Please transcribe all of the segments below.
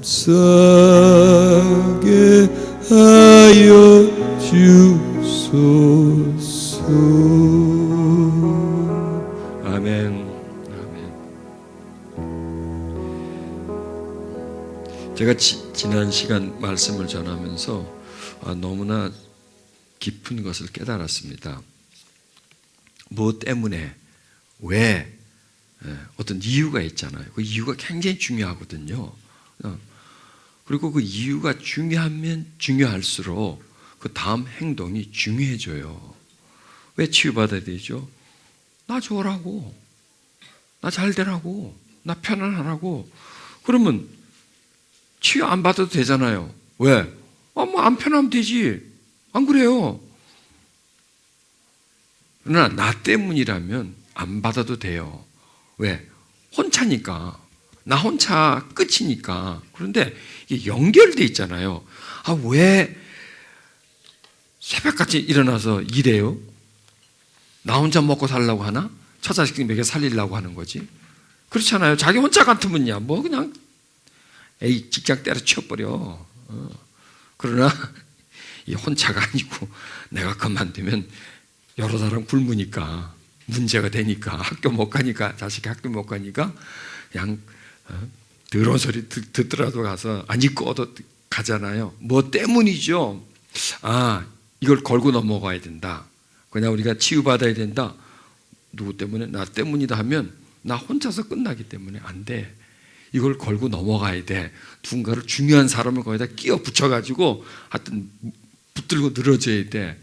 감사하게 하여 주소서. 아멘. 제가 지난 시간 말씀을 전하면서 너무나 깊은 것을 깨달았습니다. 무엇 때문에, 왜, 어떤 이유가 있잖아요. 그 이유가 굉장히 중요하거든요. 그리고 그 이유가 중요하면 중요할수록 그 다음 행동이 중요해져요. 왜 치유받아야 되죠? 나 좋으라고, 나 잘되라고, 나 편안하라고. 그러면 치유 안 받아도 되잖아요. 왜? 뭐 안 편하면 되지. 안 그래요? 그러나 나 때문이라면 안 받아도 돼요. 왜? 혼자니까. 나 혼자 끝이니까. 그런데 이게 연결돼 있잖아요. 왜 새벽같이 일어나서 일해요? 나 혼자 먹고 살려고 하나? 처자식 먹여 살리려고 하는 거지. 그렇잖아요. 자기 혼자 같으면야 뭐 그냥 직장 때려치워버려. 그러나 이 혼자가 아니고 내가 그만두면 여러 사람 굶으니까 문제가 되니까 학교 못 가니까 자식이 학교 못 가니까 그냥 더러운 소리 듣더라도 가서 안 입고 얻어 가잖아요. 뭐 때문이죠? 이걸 걸고 넘어가야 된다. 그냥 우리가 치유받아야 된다. 누구 때문에? 나 때문이다 하면 나 혼자서 끝나기 때문에 안 돼. 이걸 걸고 넘어가야 돼. 누군가를 중요한 사람을 거기다 끼워 붙여가지고 하여튼 붙들고 늘어져야 돼.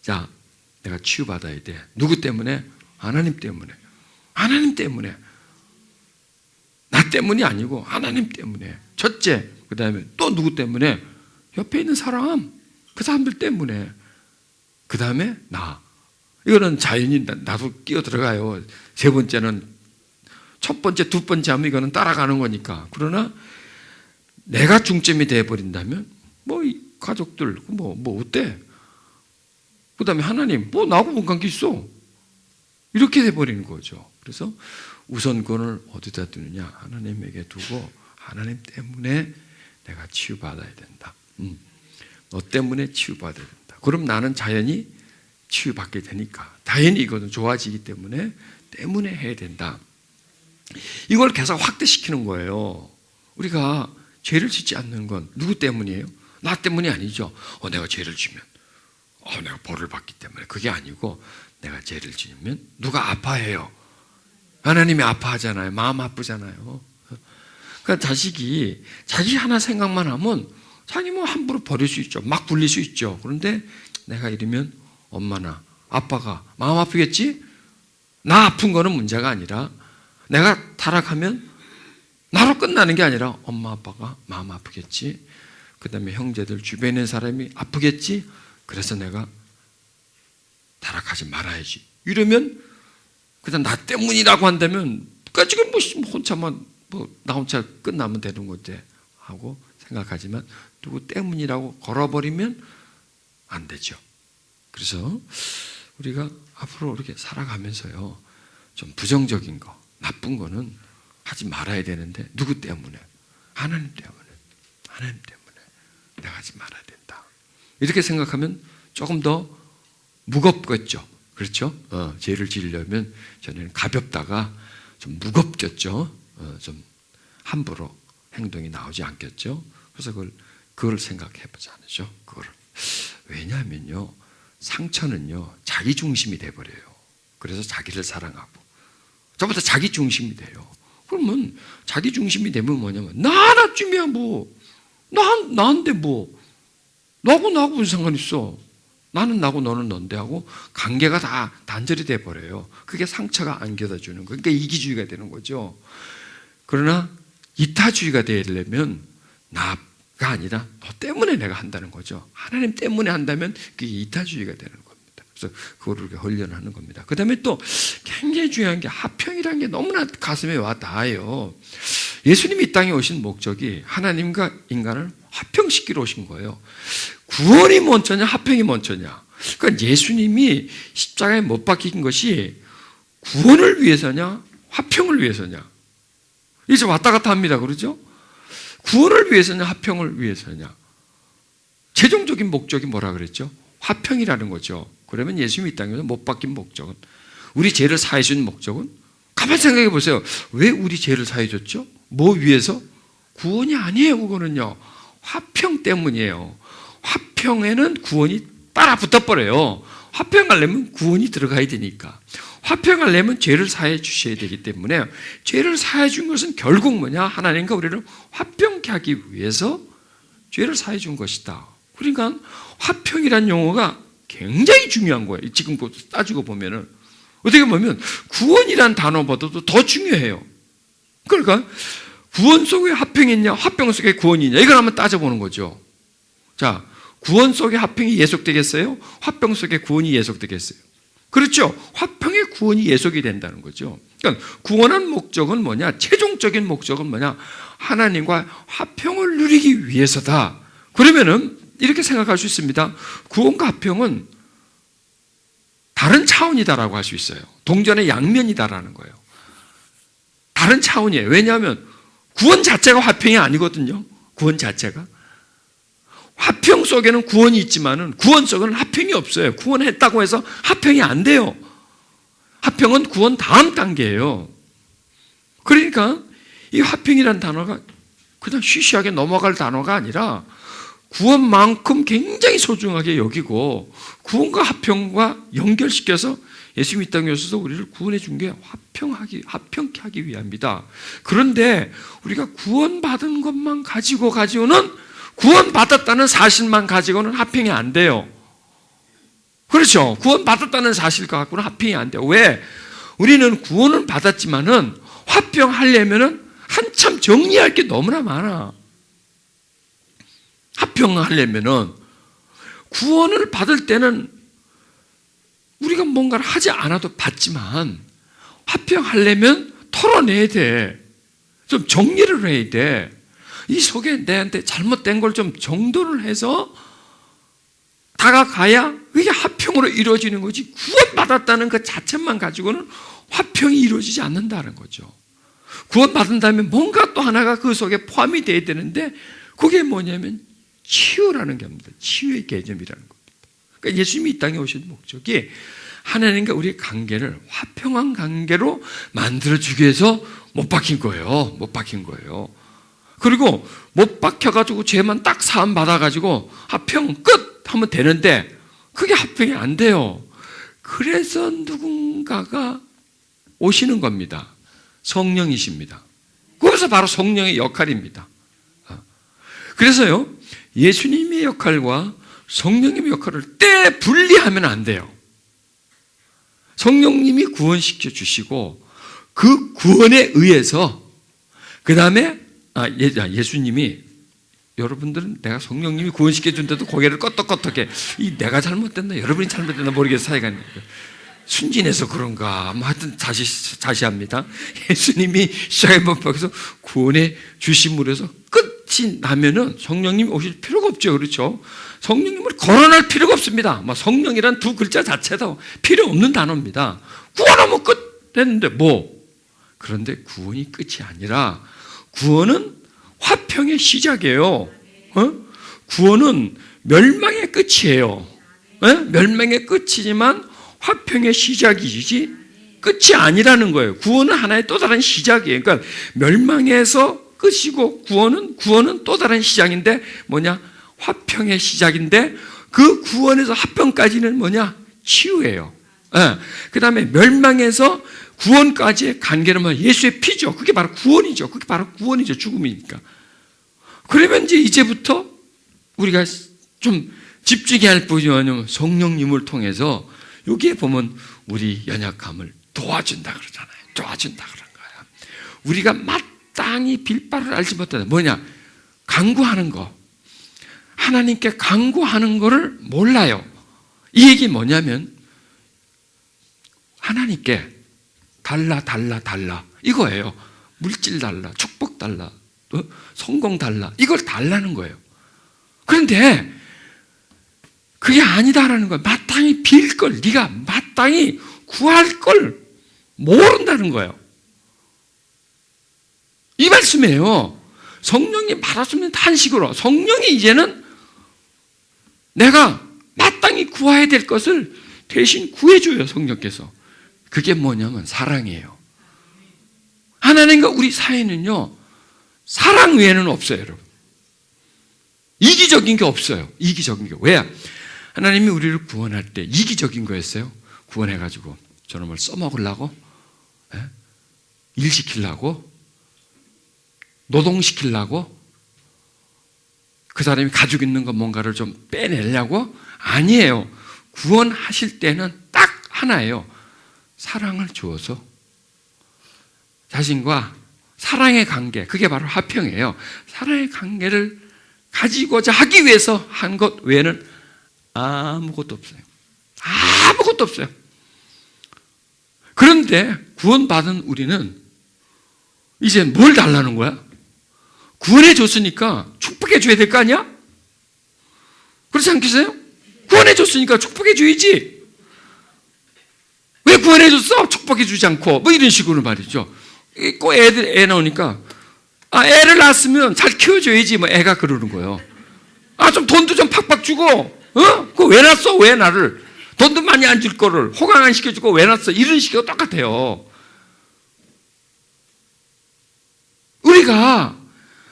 자, 내가 치유받아야 돼. 누구 때문에? 하나님 때문에. 하나님 때문에. 나 때문이 아니고 하나님 때문에. 첫째, 그 다음에 또 누구 때문에? 옆에 있는 사람, 그 사람들 때문에. 그 다음에 나. 이거는 자연히 나도 끼어 들어가요. 세 번째는 첫 번째, 두 번째 하면 이거는 따라가는 거니까. 그러나 내가 중점이 되어버린다면 이 가족들 뭐 어때? 그 다음에 하나님 나하고 뭔 관계 있어? 이렇게 돼버리는 거죠. 그래서 우선권을 어디다 두느냐? 하나님에게 두고 하나님 때문에 내가 치유받아야 된다. 너 때문에 치유받아야 된다. 그럼 나는 자연히 치유받게 되니까. 당연히 이거는 좋아지기 때문에 해야 된다. 이걸 계속 확대시키는 거예요. 우리가 죄를 짓지 않는 건 누구 때문이에요? 나 때문이 아니죠. 내가 죄를 지면 내가 벌을 받기 때문에. 그게 아니고 내가 죄를 지으면 누가 아파해요? 하나님이 아파하잖아요. 마음 아프잖아요. 그러니까 자식이 자기 하나 생각만 하면 자기 함부로 버릴 수 있죠. 막 불릴 수 있죠. 그런데 내가 이러면 엄마나 아빠가 마음 아프겠지? 나 아픈 거는 문제가 아니라 내가 타락하면 나로 끝나는 게 아니라 엄마 아빠가 마음 아프겠지. 그 다음에 형제들 주변에 있는 사람이 아프겠지. 그래서 내가 타락하지 말아야지. 이러면 그냥 나 때문이라고 한다면 지금 혼자만 나 혼자 끝나면 되는 건데 하고 생각하지만 누구 때문이라고 걸어버리면 안 되죠. 그래서 우리가 앞으로 이렇게 살아가면서요, 좀 부정적인 거, 나쁜 거는 하지 말아야 되는데 누구 때문에? 하나님 때문에. 하나님 때문에 내가 하지 말아야 된다. 이렇게 생각하면 조금 더 무겁겠죠. 그렇죠? 죄를 지으려면 저는 가볍다가 좀 무겁겠죠. 좀 함부로 행동이 나오지 않겠죠. 그래서 그걸 생각해 보지 않으죠. 왜냐하면요, 상처는요 자기 중심이 돼버려요. 그래서 자기를 사랑하고 저보다 자기 중심이 돼요. 그러면 자기 중심이 되면 뭐냐면 나 하나쯤이야 나한테 너하고 나하고 무슨 상관 있어? 나는 나고 너는 넌데 하고 관계가 다 단절이 돼버려요. 그게 상처가 안겨다 주는 거예요. 그러니까 이기주의가 되는 거죠. 그러나 이타주의가 되려면 나가 아니라 너 때문에 내가 한다는 거죠. 하나님 때문에 한다면 그게 이타주의가 되는 겁니다. 그래서 그거를 이렇게 훈련하는 겁니다. 그 다음에 또 굉장히 중요한 게 화평이라는 게 너무나 가슴에 와 닿아요. 예수님이 이 땅에 오신 목적이 하나님과 인간을 화평시키러 오신 거예요. 구원이 먼저냐 화평이 먼저냐. 그러니까 예수님이 십자가에 못 박힌 것이 구원을 위해서냐 화평을 위해서냐. 이제 왔다 갔다 합니다. 그러죠? 구원을 위해서냐, 화평을 위해서냐. 최종적인 목적이 뭐라 그랬죠? 화평이라는 거죠. 그러면 예수님이 이 땅에서 못 박힌 목적은, 우리 죄를 사해 준 목적은, 가만히 생각해 보세요. 왜 우리 죄를 사해 줬죠? 뭐 위해서? 구원이 아니에요. 그거는요, 화평 때문이에요. 화평에는 구원이 따라 붙어버려요. 화평하려면 구원이 들어가야 되니까. 화평하려면 죄를 사해 주셔야 되기 때문에, 죄를 사해 준 것은 결국 뭐냐? 하나님과 우리를 화평케 하기 위해서 죄를 사해 준 것이다. 그러니까 화평이란 용어가 굉장히 중요한 거예요. 지금 따지고 보면은. 어떻게 보면 구원이란 단어보다도 더 중요해요. 그러니까 구원 속에 화평이 있냐, 화평 속에 구원이 있냐, 이걸 한번 따져보는 거죠. 자, 구원 속에 화평이 예속되겠어요? 화평 속에 구원이 예속되겠어요? 그렇죠. 화평에 구원이 예속이 된다는 거죠. 그러니까 구원한 목적은 뭐냐? 최종적인 목적은 뭐냐? 하나님과 화평을 누리기 위해서다. 그러면은 이렇게 생각할 수 있습니다. 구원과 화평은 다른 차원이다라고 할 수 있어요. 동전의 양면이다라는 거예요. 다른 차원이에요. 왜냐하면 구원 자체가 화평이 아니거든요. 구원 자체가. 화평 속에는 구원이 있지만은 구원 속에는 화평이 없어요. 구원했다고 해서 화평이 안 돼요. 화평은 구원 다음 단계예요. 그러니까 이 화평이라는 단어가 그냥 쉬쉬하게 넘어갈 단어가 아니라 구원만큼 굉장히 소중하게 여기고, 구원과 화평과 연결시켜서 예수님 이 땅에 오셔서 우리를 구원해 준 게 화평케 하기 위함이다. 그런데 우리가 구원받은 것만 가지고는, 구원받았다는 사실만 가지고는 화평이 안 돼요. 그렇죠. 구원받았다는 사실과 갖고는 화평이 안 돼요. 왜? 우리는 구원을 받았지만은 화평하려면은 한참 정리할 게 너무나 많아. 화평하려면은, 구원을 받을 때는 우리가 뭔가를 하지 않아도 받지만, 화평하려면 털어내야 돼. 좀 정리를 해야 돼. 이 속에 내한테 잘못된 걸 좀 정돈을 해서 다가가야 이게 화평으로 이루어지는 거지, 구원받았다는 그 자체만 가지고는 화평이 이루어지지 않는다는 거죠. 구원받은 다음에 뭔가 또 하나가 그 속에 포함이 돼야 되는데, 그게 뭐냐면 치유라는 게 합니다. 치유의 개념이라는 겁니다. 그러니까 예수님이 이 땅에 오신 목적이 하나님과 우리의 관계를 화평한 관계로 만들어주기 위해서 못 박힌 거예요. 못 박힌 거예요. 그리고 못 박혀가지고 죄만 딱 사함 받아가지고 화평 끝 하면 되는데, 그게 화평이 안 돼요. 그래서 누군가가 오시는 겁니다. 성령이십니다. 그래서 바로 성령의 역할입니다. 그래서요, 예수님의 역할과 성령님의 역할을 분리하면 안 돼요. 성령님이 구원시켜 주시고, 그 구원에 의해서 그 다음에 예수님이, 여러분들은 내가 성령님이 구원시켜 준데도 고개를 껐덕껐덕해. 내가 잘못됐나 여러분이 잘못됐나 모르겠어. 사이가 순진해서 그런가. 하여튼 자시합니다. 예수님이 시작의 법에서 구원해 주심으로 해서 끝이 나면은 성령님이 오실 필요가 없죠. 그렇죠? 성령님을 거론할 필요가 없습니다. 성령이란 두 글자 자체도 필요 없는 단어입니다. 구원하면 끝 됐는데 그런데 구원이 끝이 아니라, 구원은 화평의 시작이에요. 구원은 멸망의 끝이에요. 멸망의 끝이지만 화평의 시작이지 끝이 아니라는 거예요. 구원은 하나의 또 다른 시작이에요. 그러니까 멸망에서 끝이고, 구원은 또 다른 시작인데 뭐냐? 화평의 시작인데, 그 구원에서 화평까지는 뭐냐? 치유예요. 그 다음에 멸망에서 구원까지의 관계는 뭐냐? 예수의 피죠. 그게 바로 구원이죠. 그게 바로 구원이죠. 죽음이니까. 그러면 이제부터 우리가 좀 집중해야 할 부분이 뭐냐면, 성령님을 통해서 여기에 보면 우리 연약함을 도와준다 그러잖아요. 도와준다 그런 거야. 우리가 마땅히 빌 바를 알지 못하다. 뭐냐? 간구하는 거. 하나님께 간구하는 거를 몰라요. 이 얘기 뭐냐면, 하나님께 달라 이거예요. 물질 달라, 축복 달라, 성공 달라, 이걸 달라는 거예요. 그런데 그게 아니다라는 거예요. 마땅히 빌 걸, 네가 마땅히 구할 걸 모른다는 거예요. 이 말씀이에요. 성령이 말하시는 탄식으로 성령이 이제는 내가 마땅히 구해야 될 것을 대신 구해줘요. 성령께서. 그게 뭐냐면 사랑이에요. 하나님과 우리 사이는요, 사랑 외에는 없어요, 여러분. 이기적인 게 없어요. 이기적인 게. 왜? 하나님이 우리를 구원할 때 이기적인 거였어요. 구원해가지고 저놈을 써먹으려고, 일 시키려고, 노동시키려고, 그 사람이 가지고 있는 거 뭔가를 좀 빼내려고? 아니에요. 구원하실 때는 딱 하나예요. 사랑을 주어서 자신과 사랑의 관계, 그게 바로 화평이에요. 사랑의 관계를 가지고자 하기 위해서 한 것 외에는 아무것도 없어요. 아무것도 없어요. 그런데 구원받은 우리는 이제 뭘 달라는 거야? 구원해 줬으니까 축복해 줘야 될 거 아니야? 그렇지 않겠어요? 구원해 줬으니까 축복해 줘야지. 왜 구원해 줬어? 축복해 주지 않고 뭐 이런 식으로 말이죠. 꼭 애 나오니까 애를 낳았으면 잘 키워줘야지 뭐 애가 그러는 거예요. 좀 돈도 좀 팍팍 주고 그거 왜 낳았어? 왜 나를 돈도 많이 안 줄 거를 호강 안 시켜주고 왜 낳았어? 이런 식으로 똑같아요. 우리가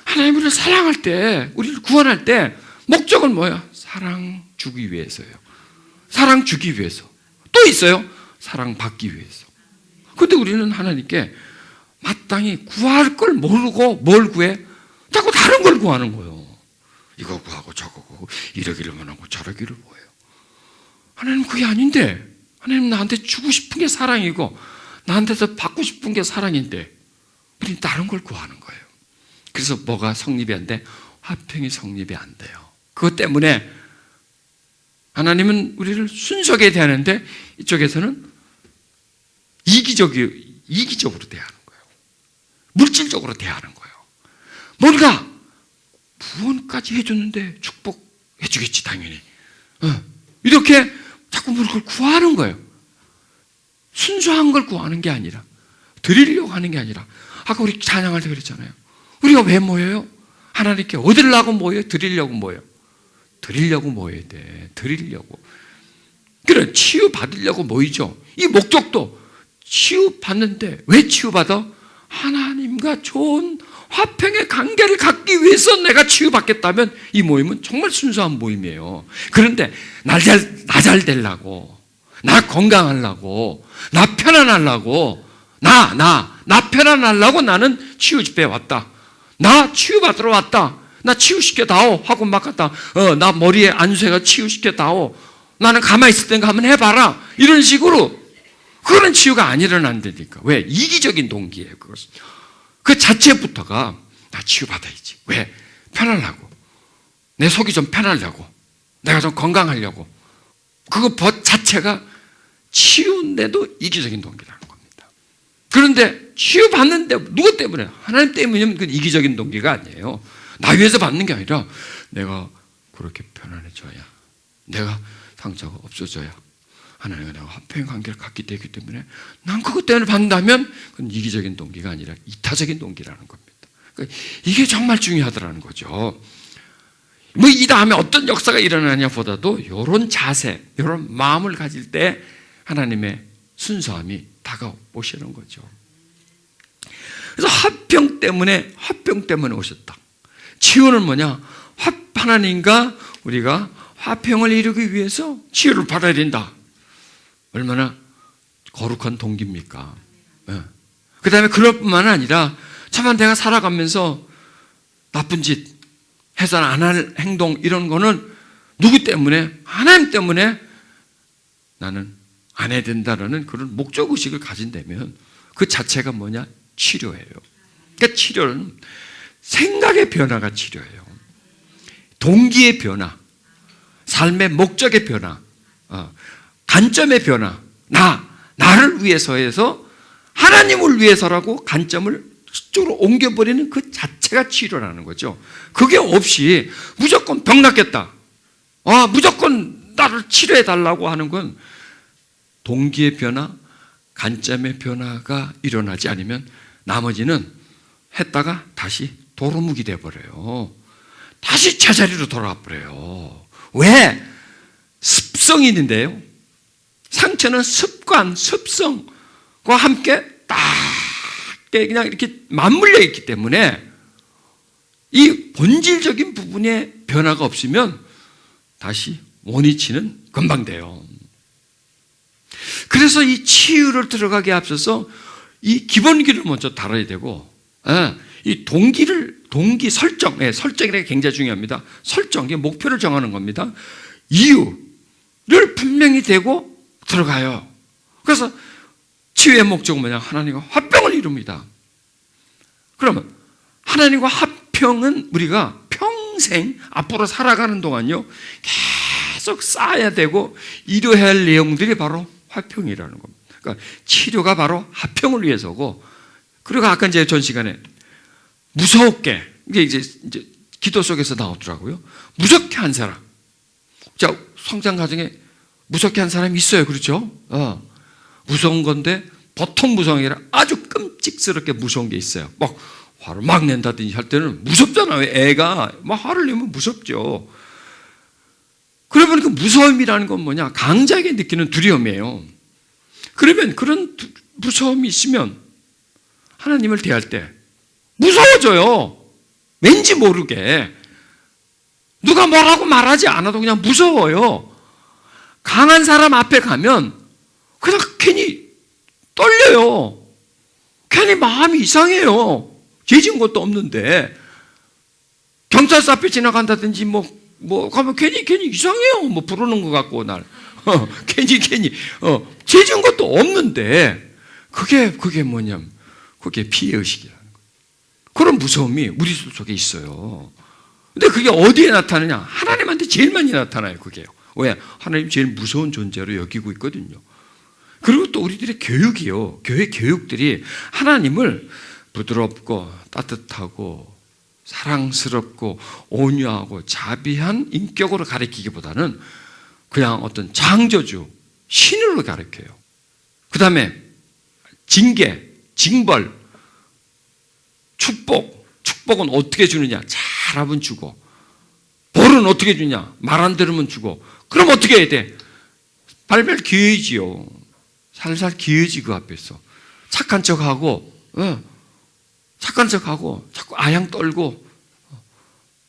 하나님을 사랑할 때, 우리를 구원할 때 목적은 뭐야? 사랑 주기 위해서예요. 사랑 주기 위해서. 또 있어요. 사랑 받기 위해서. 그런데 우리는 하나님께 마땅히 구할 걸 모르고 뭘 구해? 자꾸 다른 걸 구하는 거예요. 이거 구하고 저거 구하고 이러기를만 하고 저러기를 뭐해요. 하나님 그게 아닌데, 하나님 나한테 주고 싶은 게 사랑이고 나한테서 받고 싶은 게 사랑인데 우리는 다른 걸 구하는 거예요. 그래서 뭐가 성립이 안 돼? 화평이 성립이 안 돼요. 그것 때문에 하나님은 우리를 순수하게 대하는데 이쪽에서는 이기적으로 대하는 거예요. 물질적으로 대하는 거예요. 뭔가 구원까지 해줬는데 축복해 주겠지 당연히. 이렇게 자꾸 뭘 구하는 거예요. 순수한 걸 구하는 게 아니라, 드리려고 하는 게 아니라, 아까 우리 찬양할 때 그랬잖아요. 우리가 왜 모여요? 하나님께 얻으려고 모여요? 드리려고 모여요? 드리려고 모여야 돼. 드리려고. 그래, 치유받으려고 모이죠. 이 목적도 치유받는데 왜 치유받아? 하나님과 좋은 화평의 관계를 갖기 위해서 내가 치유받겠다면 이 모임은 정말 순수한 모임이에요. 그런데 나 잘 되려고, 나 건강하려고, 나 편안하려고, 나 편안하려고 나는 치유 집회에 왔다. 나 치유받으러 왔다. 나 치유시켜 다오 하고 막 갔다. 나 머리에 안수해가 치유시켜 다오. 나는 가만히 있을 땐가 한번 해봐라. 이런 식으로. 그런 치유가 안 일어난다니까. 왜? 이기적인 동기예요. 그것은. 그 자체부터가 나 치유받아야지. 왜? 편하려고. 내 속이 좀 편하려고. 내가 좀 건강하려고. 그거 자체가 치유인데도 이기적인 동기라는 겁니다. 그런데 치유받는데 누구 때문에? 하나님 때문이면 그건 이기적인 동기가 아니에요. 나 위해서 받는 게 아니라 내가 그렇게 편안해져야, 내가 상처가 없어져야 하나님과 내가 화평의 관계를 갖게 되기 때문에 난 그것 때문에 받는다면 그건 이기적인 동기가 아니라 이타적인 동기라는 겁니다. 그러니까 이게 정말 중요하더라는 거죠. 뭐 이 다음에 어떤 역사가 일어나냐 보다도 이런 자세, 이런 마음을 가질 때 하나님의 순수함이 다가오시는 거죠. 그래서 화평 때문에 오셨다. 치유는 뭐냐? 하나님과 우리가 화평을 이루기 위해서 치유를 받아야 된다. 얼마나 거룩한 동기입니까? 그 다음에 그럴 뿐만 아니라 차마 내가 살아가면서 나쁜 짓, 해서 안 할 행동 이런 거는 누구 때문에? 하나님 때문에 나는 안 해야 된다라는 그런 목적의식을 가진다면 그 자체가 뭐냐? 치료예요. 그러니까 치료는 생각의 변화가 치료예요. 동기의 변화, 삶의 목적의 변화, 관점의 변화, 나를 위해서에서 하나님을 위해서라고 관점을 그쪽으로 옮겨버리는 그 자체가 치료라는 거죠. 그게 없이 무조건 병 낫겠다, 무조건 나를 치료해달라고 하는 건 동기의 변화, 관점의 변화가 일어나지 않으면 나머지는 했다가 다시 도루묵이 돼버려요. 다시 제자리로 돌아와 버려요. 왜? 습성이 있는데요. 상처는 습관, 습성과 함께 딱 그냥 이렇게 맞물려 있기 때문에 이 본질적인 부분에 변화가 없으면 다시 원위치는 금방 돼요. 그래서 이 치유를 들어가게 앞서서 이 기본기를 먼저 다뤄야 되고, 이 동기 설정, 설정이라는 게 굉장히 중요합니다. 설정, 이게 목표를 정하는 겁니다. 이유를 분명히 대고 들어가요. 그래서 치유의 목적은 뭐냐? 하나님과 화평을 이룹니다. 그러면 하나님과 화평은 우리가 평생 앞으로 살아가는 동안요 계속 쌓아야 되고 이루어야 할 내용들이 바로 화평이라는 겁니다. 그러니까 치료가 바로 화평을 위해서고, 그리고 아까 이제 전 시간에 무섭게, 이제 기도 속에서 나오더라고요. 무섭게 한 사람. 자, 성장 과정에 무섭게 한 사람이 있어요. 그렇죠? 무서운 건데 보통 무서운 게 아니라 아주 끔찍스럽게 무서운 게 있어요. 막 화를 막 낸다든지 할 때는 무섭잖아요. 애가 막 화를 내면 무섭죠. 그러면 그 무서움이라는 건 뭐냐? 강자에게 느끼는 두려움이에요. 그러면 그런 무서움이 있으면 하나님을 대할 때 무서워져요. 왠지 모르게. 누가 뭐라고 말하지 않아도 그냥 무서워요. 강한 사람 앞에 가면 그냥 괜히 떨려요. 괜히 마음이 이상해요. 죄 지은 것도 없는데. 경찰서 앞에 지나간다든지 가면 괜히 이상해요. 부르는 것 같고, 날. 괜히, 죄 지은 것도 없는데. 그게 뭐냐면, 그게 피해의식이라는 거예요. 그런 무서움이 우리 속에 있어요. 근데 그게 어디에 나타나냐? 하나님한테 제일 많이 나타나요, 그게요. 왜? 하나님 제일 무서운 존재로 여기고 있거든요. 그리고 또 우리들의 교육이요. 교회 교육들이 하나님을 부드럽고 따뜻하고 사랑스럽고 온유하고 자비한 인격으로 가리키기보다는 그냥 어떤 창조주, 신으로 가리켜요. 그 다음에 징계, 징벌, 축복은 어떻게 주느냐? 잘하면 주고, 벌은 어떻게 주냐? 말 안 들으면 주고. 그럼 어떻게 해야 돼? 발발 기어지요. 살살 기어지 그 앞에서. 착한 척하고, 자꾸 아양 떨고,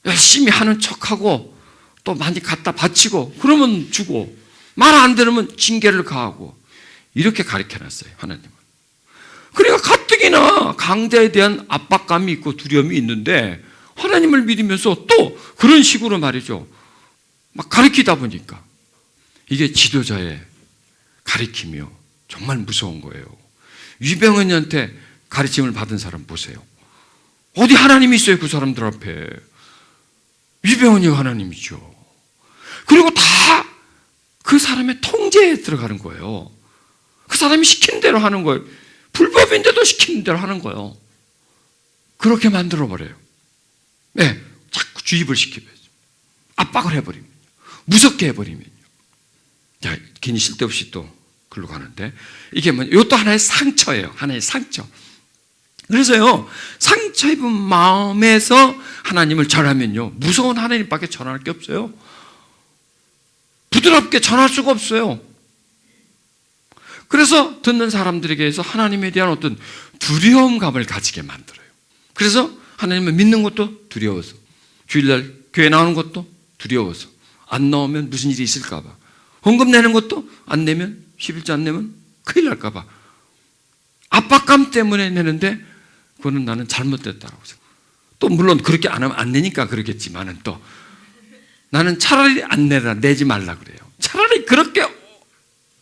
열심히 하는 척하고, 또 많이 갖다 바치고, 그러면 주고, 말 안 들으면 징계를 가하고, 이렇게 가르쳐 놨어요, 하나님은. 그러니까 가뜩이나 강자에 대한 압박감이 있고 두려움이 있는데, 하나님을 믿으면서 또 그런 식으로 말이죠. 막 가르치다 보니까 이게 지도자의 가르침이요. 정말 무서운 거예요. 유병헌이한테 가르침을 받은 사람 보세요. 어디 하나님이 있어요, 그 사람들 앞에. 유병헌이가 하나님이죠. 그리고 다 그 사람의 통제에 들어가는 거예요. 그 사람이 시키는 대로 하는 거예요. 불법인데도 시키는 대로 하는 거예요. 그렇게 만들어버려요. 네, 자꾸 주입을 시키면, 압박을 해버리면, 무섭게 해버리면요. 자, 괜히 쓸데없이 또 글로 가는데, 이게 이것도 하나의 상처예요. 하나의 상처. 그래서요, 상처 입은 마음에서 하나님을 전하면요, 무서운 하나님밖에 전할 게 없어요. 부드럽게 전할 수가 없어요. 그래서 듣는 사람들에게서 하나님에 대한 어떤 두려움감을 가지게 만들어요. 그래서 하나님을 믿는 것도 두려워서, 주일날 교회 나오는 것도 두려워서, 안 나오면 무슨 일이 있을까 봐, 헌금 내는 것도 안 내면, 11조 안 내면 큰일 날까 봐, 압박감 때문에 내는데 그거는 나는 잘못됐다고 생각해요. 또 물론 그렇게 안 하면 안 내니까 그러겠지만은, 또 나는 차라리 안 내지 말라 그래요. 차라리 그렇게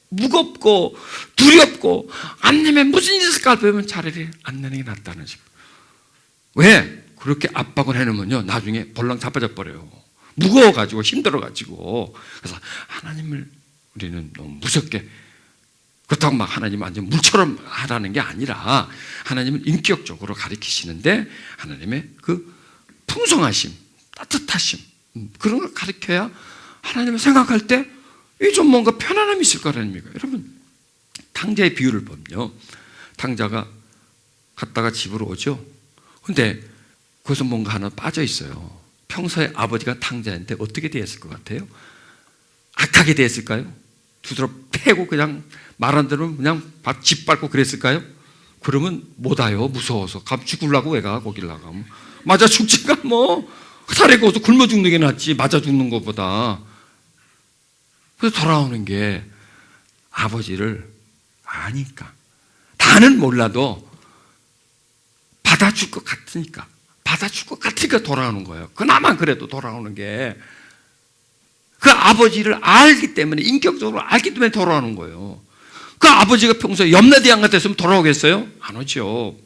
무겁고 두렵고 안 내면 무슨 일이 있을까 보면 차라리 안 내는 게 낫다는 식으로. 왜? 그렇게 압박을 해놓으면요, 나중에 볼랑 자빠져 버려요. 무거워가지고, 힘들어가지고. 그래서 하나님을 우리는 너무 무섭게, 그렇다고 막 하나님 완전 물처럼 하라는 게 아니라, 하나님은 인격적으로 가르치시는데, 하나님의 그 풍성하심, 따뜻하심, 그런 걸 가르쳐야 하나님을 생각할 때, 이 좀 뭔가 편안함이 있을 거라는 의미가. 여러분, 탕자의 비유를 보면요, 탕자가 갔다가 집으로 오죠. 근데 거기서 뭔가 하나 빠져 있어요. 평소에 아버지가 탕자인데 어떻게 되었을 것 같아요? 악하게 되었을까요? 두드러 패고 그냥 말한 대로 그냥 짓밟고 그랬을까요? 그러면 못 와요. 무서워서. 감 죽으려고 왜 가? 거길 나가면. 맞아 죽지가 뭐. 살에 거기서 굶어 죽는 게 낫지. 맞아 죽는 것보다. 그래서 돌아오는 게 아버지를 아니까. 다는 몰라도 받아줄 것 같으니까. 받아줄 것 같으니까 돌아오는 거예요. 그나마 그래도 돌아오는 게. 그 아버지를 알기 때문에, 인격적으로 알기 때문에 돌아오는 거예요. 그 아버지가 평소에 염라대왕 같았으면 돌아오겠어요? 안 오죠.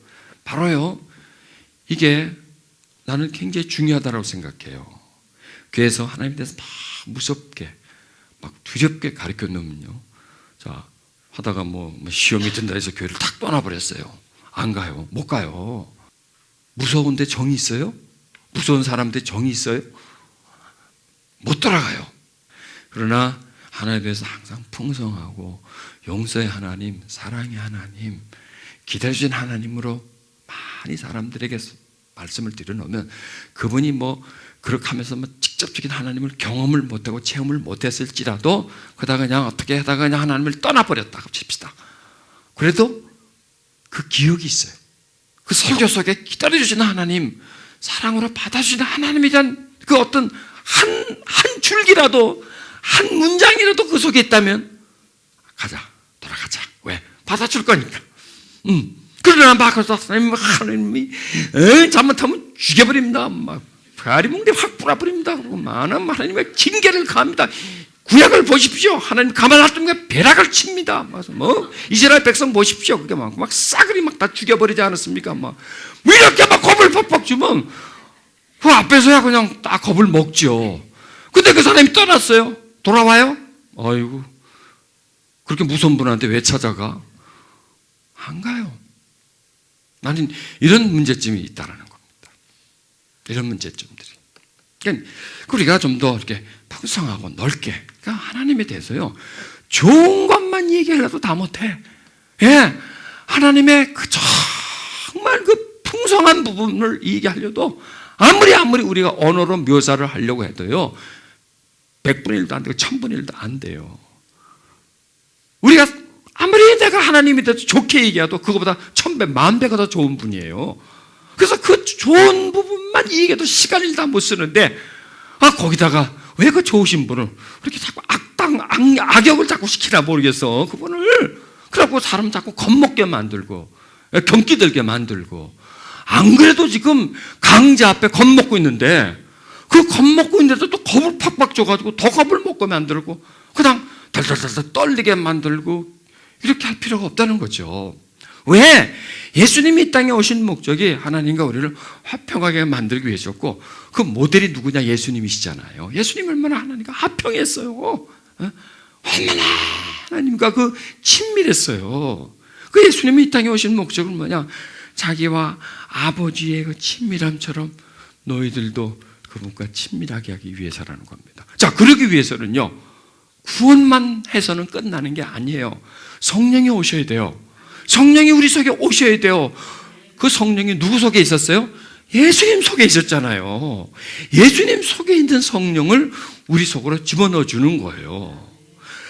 바로요, 이게 나는 굉장히 중요하다고 생각해요. 교회에서 하나님에 대해서 막 무섭게, 막 두렵게 가르쳐 놓으면요, 자, 하다가 뭐 시험이 든다 해서 교회를 탁 떠나버렸어요. 안 가요. 못 가요. 무서운데 정이 있어요? 무서운 사람한테 정이 있어요? 못 돌아가요. 그러나 하나님에 대해서 항상 풍성하고 용서의 하나님, 사랑의 하나님, 기다려주신 하나님으로 많이 사람들에게 말씀을 드려놓으면 그분이 뭐 그렇게 하면서 뭐 직접적인 하나님을 경험을 못하고 체험을 못했을지라도 그러다가 그냥 어떻게 하다가 그냥 하나님을 떠나버렸다고 칩시다. 그래도 그 기억이 있어요. 그 설교 속에 기다려주시는 하나님, 사랑으로 받아주시는 하나님에 대한 그 어떤 한 줄기라도, 한 문장이라도 그 속에 있다면 가자, 돌아가자. 왜? 받아줄 거니까. 그러나 막 하나님이 잘못하면 죽여버립니다. 막 가리뭉대 확 뿌려버립니다. 그리고 많은 하나님의 징계를 가합니다. 구약을 보십시오. 하나님 가만 놔두면 벼락을 칩니다. 뭐 이스라엘 백성 보십시오. 그게 막 싸그리 막 다 죽여버리지 않았습니까? 막 이렇게 막 겁을 퍽퍽 주면 그 앞에서야 그냥 딱 겁을 먹죠. 근데 그 사람이 떠났어요. 돌아와요? 아이고, 그렇게 무서운 분한테 왜 찾아가? 안 가요. 나는 이런 문제점이 있다는 겁니다. 이런 문제점들이. 그러니까 우리가 좀 더 이렇게 풍성하고 넓게, 그러니까 하나님에 대해서요, 좋은 것만 얘기하려도 다 못해. 예, 하나님의 그 정말 그 풍성한 부분을 얘기하려도 아무리 우리가 언어로 묘사를 하려고 해도요, 100분의 1도 안 되고 1000분의 1도 안 돼요. 우리가 아무리 내가 하나님에 대해서 좋게 얘기해도 그거보다 1000배, 10,000배가 더 좋은 분이에요. 그래서 그 좋은 부분만 얘기해도 시간을 다 못 쓰는데, 거기다가 왜 그 좋으신 분을 그렇게 자꾸 악역을 자꾸 시키나 모르겠어, 그분을. 그래갖고 사람 자꾸 겁먹게 만들고, 경기 들게 만들고. 안 그래도 지금 강자 앞에 겁먹고 있는데, 그 겁먹고 있는데도 또 겁을 팍팍 줘가지고 더 겁을 먹고 만들고, 그냥 덜덜덜 떨리게 만들고, 이렇게 할 필요가 없다는 거죠. 왜? 예수님이 이 땅에 오신 목적이 하나님과 우리를 화평하게 만들기 위해서였고, 그 모델이 누구냐? 예수님이시잖아요. 예수님 얼마나 하나님과 화평했어요. 얼마나 하나님과 그 친밀했어요. 그 예수님이 이 땅에 오신 목적은 뭐냐? 자기와 아버지의 그 친밀함처럼 너희들도 그분과 친밀하게 하기 위해서라는 겁니다. 자, 그러기 위해서는요, 구원만 해서는 끝나는 게 아니에요. 성령이 오셔야 돼요. 성령이 우리 속에 오셔야 돼요. 그 성령이 누구 속에 있었어요? 예수님 속에 있었잖아요. 예수님 속에 있는 성령을 우리 속으로 집어넣어 주는 거예요.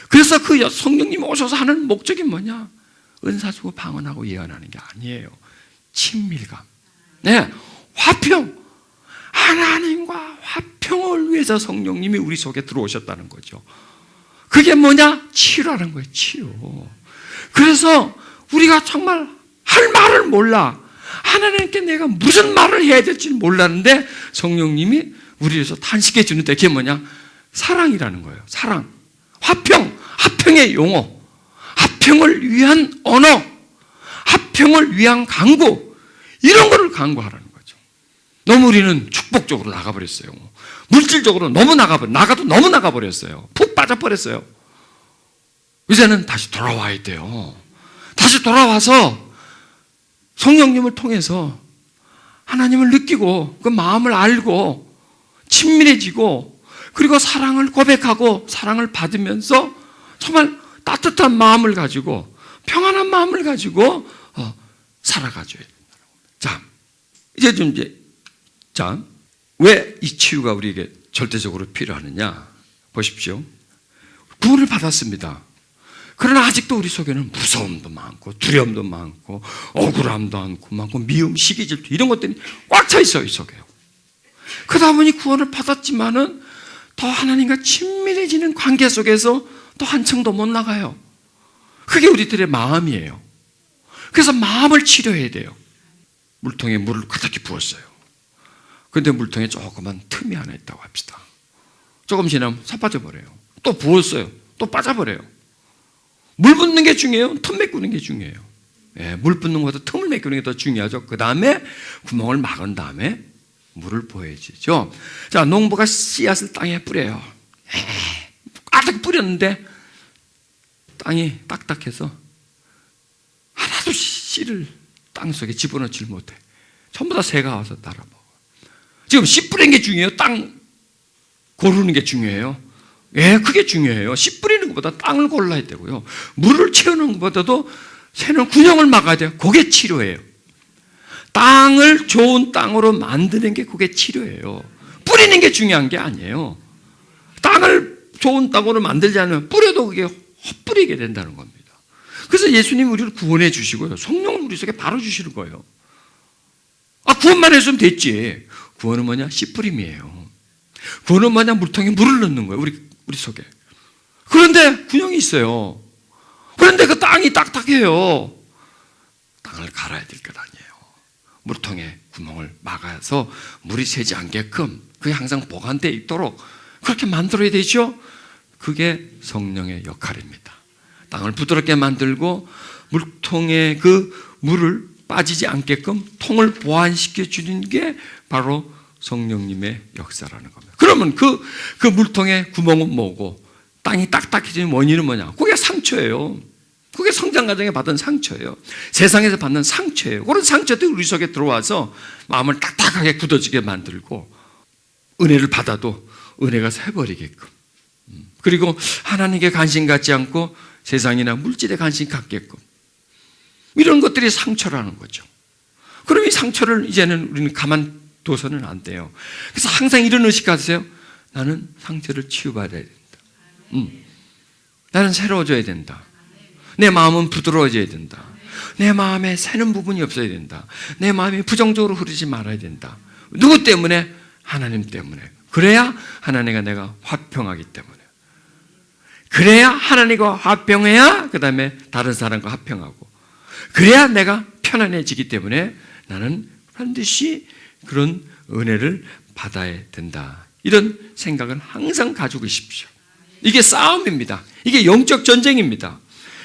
그래서 그 성령님이 오셔서 하는 목적이 뭐냐? 은사 주고 방언하고 예언하는 게 아니에요. 친밀감. 네, 화평. 하나님과 화평을 위해서 성령님이 우리 속에 들어오셨다는 거죠. 그게 뭐냐? 치유라는 거예요. 치유. 그래서 우리가 정말 할 말을 몰라. 하나님께 내가 무슨 말을 해야 될지 몰랐는데 성령님이 우리를 위해서 탄식해 주는데, 그게 뭐냐? 사랑이라는 거예요. 사랑. 화평. 화평의 용어. 화평을 위한 언어. 화평을 위한 강구. 이런 거를 강구하라는 거죠. 너무 우리는 축복적으로 나가버렸어요. 물질적으로 너무 나가도 너무 나가버렸어요. 푹 빠져버렸어요. 이제는 다시 돌아와야 돼요. 다시 돌아와서 성령님을 통해서 하나님을 느끼고 그 마음을 알고 친밀해지고, 그리고 사랑을 고백하고 사랑을 받으면서 정말 따뜻한 마음을 가지고 평안한 마음을 가지고 살아가줘야 된다는 겁니다. 자, 자, 왜 이 치유가 우리에게 절대적으로 필요하느냐? 보십시오. 구원을 받았습니다. 그러나 아직도 우리 속에는 무서움도 많고 두려움도 많고 억울함도 많고 미움, 시기, 질투 이런 것들이 꽉 차 있어요, 이 속에요. 그러다 보니 구원을 받았지만은 더 하나님과 친밀해지는 관계 속에서 또 한층 더 못 나가요. 그게 우리들의 마음이에요. 그래서 마음을 치료해야 돼요. 물통에 물을 가득히 부었어요. 그런데 물통에 조그만 틈이 하나 있다고 합시다. 조금 지나면 사 빠져버려요. 또 부었어요. 또 빠져버려요. 물 붓는 게 중요해요? 틈 메꾸는 게 중요해요? 예, 물 붓는 것보다 틈을 메꾸는 게 더 중요하죠. 그 다음에 구멍을 막은 다음에 물을 부어야죠. 자, 농부가 씨앗을 땅에 뿌려요. 가득 뿌렸는데 땅이 딱딱해서 하나도 씨를 땅 속에 집어넣지를 못해. 전부 다 새가 와서 따라먹어. 지금 씨 뿌리는 게 중요해요? 땅 고르는 게 중요해요? 예, 그게 중요해요. 씨 뿌리는 것보다 땅을 골라야 되고요. 물을 채우는 것보다도 새는 균형을 막아야 돼요. 그게 치료예요. 땅을 좋은 땅으로 만드는 게 그게 치료예요. 뿌리는 게 중요한 게 아니에요. 땅을 좋은 땅으로 만들지 않으면 뿌려도 그게 헛뿌리게 된다는 겁니다. 그래서 예수님이 우리를 구원해 주시고요. 성령을 우리 속에 바로 주시는 거예요. 구원만 했으면 됐지. 구원은 뭐냐? 씨 뿌림이에요. 구원은 뭐냐? 물통에 물을 넣는 거예요. 우리 속에. 그런데 균형이 있어요. 그런데 그 땅이 딱딱해요. 땅을 갈아야 될 것 아니에요. 물통에 구멍을 막아서 물이 새지 않게끔 그게 항상 보관되어 있도록 그렇게 만들어야 되죠. 그게 성령의 역할입니다. 땅을 부드럽게 만들고 물통에 그 물을 빠지지 않게끔 통을 보완시켜 주는 게 바로 성령님의 역사라는 겁니다. 그러면 그 물통의 구멍은 뭐고 땅이 딱딱해지는 원인은 뭐냐? 그게 상처예요. 그게 성장 과정에 받은 상처예요. 세상에서 받는 상처예요. 그런 상처들이 우리 속에 들어와서 마음을 딱딱하게 굳어지게 만들고 은혜를 받아도 은혜가 새버리게끔, 그리고 하나님께 관심 갖지 않고 세상이나 물질에 관심 갖게끔, 이런 것들이 상처라는 거죠. 그럼 이 상처를 이제는 우리는 가만둬서는 안 돼요. 그래서 항상 이런 의식하세요. 나는 상처를 치유받아야 된다. 나는 새로워져야 된다. 내 마음은 부드러워져야 된다. 내 마음에 새는 부분이 없어야 된다. 내 마음이 부정적으로 흐르지 말아야 된다. 누구 때문에? 하나님 때문에. 그래야 하나님과 내가 화평하기 때문에. 그래야 하나님과 화평해야 그 다음에 다른 사람과 화평하고, 그래야 내가 편안해지기 때문에 나는 반드시 그런 은혜를 받아야 된다. 이런 생각을 항상 가지고 계십시오. 이게 싸움입니다. 이게 영적 전쟁입니다.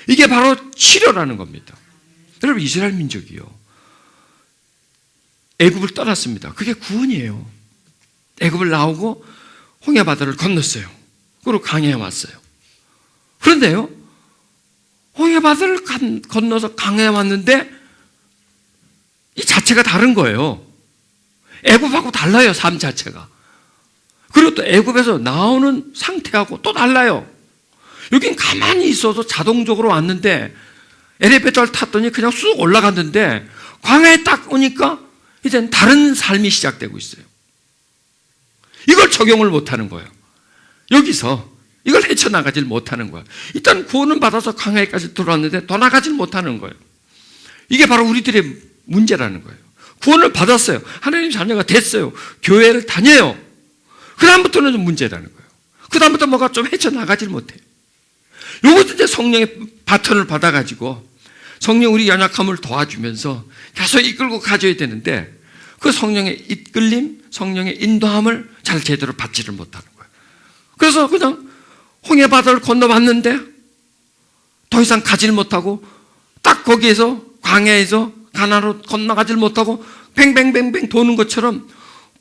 이게 바로 치료라는 겁니다. 여러분, 이스라엘 민족이요, 애굽을 떠났습니다. 그게 구원이에요. 애굽을 나오고 홍해 바다를 건넜어요. 그리고 강해에 왔어요. 그런데요, 홍해 바다를 건너서 강해에 왔는데 이 자체가 다른 거예요. 애굽하고 달라요, 삶 자체가. 그리고 또 애굽에서 나오는 상태하고 또 달라요. 여긴 가만히 있어도 자동적으로 왔는데 엘리베이터를 탔더니 그냥 쑥 올라갔는데 광야에 딱 오니까 이제는 다른 삶이 시작되고 있어요. 이걸 적용을 못하는 거예요. 여기서 이걸 헤쳐나가질 못하는 거예요. 일단 구원은 받아서 광야에까지 들어왔는데 더 나가질 못하는 거예요. 이게 바로 우리들의 문제라는 거예요. 구원을 받았어요. 하나님 자녀가 됐어요. 교회를 다녀요. 그 다음부터는 좀 문제라는 거예요. 그 다음부터 뭐가 좀 헤쳐나가질 못해요. 요것도 이제 성령의 바톤을 받아가지고 성령 우리 연약함을 도와주면서 계속 이끌고 가져야 되는데, 그 성령의 이끌림, 성령의 인도함을 잘 제대로 받지를 못하는 거예요. 그래서 그냥 홍해 바다를 건너봤는데 더 이상 가지를 못하고 딱 거기에서 광야에서 가나안으로 건너가지를 못하고 뱅뱅뱅뱅 도는 것처럼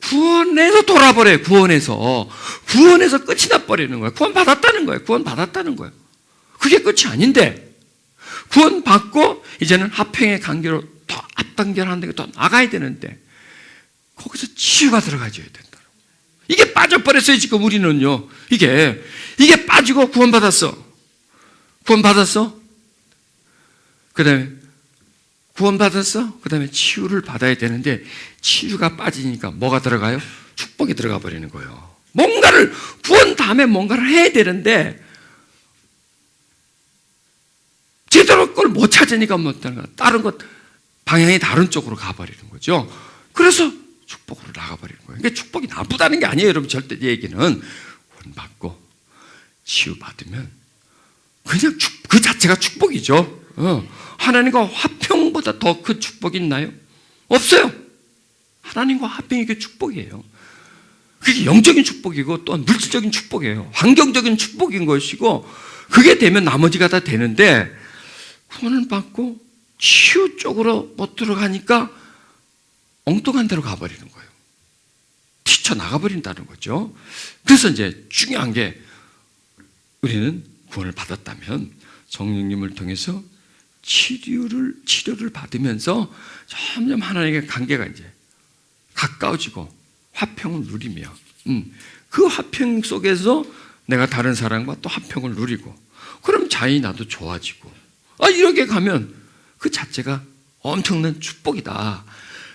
구원에서 돌아버려요. 구원에서 끝이 나버리는 거예요. 구원 받았다는 거예요. 구원 받았다는 거예요. 그게 끝이 아닌데, 구원 받고 이제는 화평의 관계로 더 앞단계를 하는 데 더 나가야 되는데 거기서 치유가 들어가줘야 된다. 이게 빠져버렸어요. 지금 우리는요. 이게 빠지고 구원 받았어. 그 다음에 구원받았어? 그 다음에 치유를 받아야 되는데 치유가 빠지니까 뭐가 들어가요? 축복이 들어가 버리는 거예요. 뭔가를 구원 다음에 뭔가를 해야 되는데 제대로 걸 못 찾으니까 다른 것 방향이 다른 쪽으로 가버리는 거죠. 그래서 축복으로 나가버리는 거예요. 그러니까 축복이 나쁘다는 게 아니에요. 여러분 절대 이 얘기는 구원받고 치유받으면 그냥 그 자체가 축복이죠. 하나님과 화평보다 더 큰 축복이 있나요? 없어요. 하나님과 화평이 그 축복이에요. 그게 영적인 축복이고 또한 물질적인 축복이에요. 환경적인 축복인 것이고 그게 되면 나머지가 다 되는데 구원을 받고 치유 쪽으로 못 들어가니까 엉뚱한 데로 가버리는 거예요. 튀쳐나가버린다는 거죠. 그래서 이제 중요한 게 우리는 구원을 받았다면 성령님을 통해서 치료를 받으면서 점점 하나님의 관계가 이제 가까워지고 화평을 누리며 그 화평 속에서 내가 다른 사람과 또 화평을 누리고 그럼 자연히 나도 좋아지고 이렇게 가면 그 자체가 엄청난 축복이다.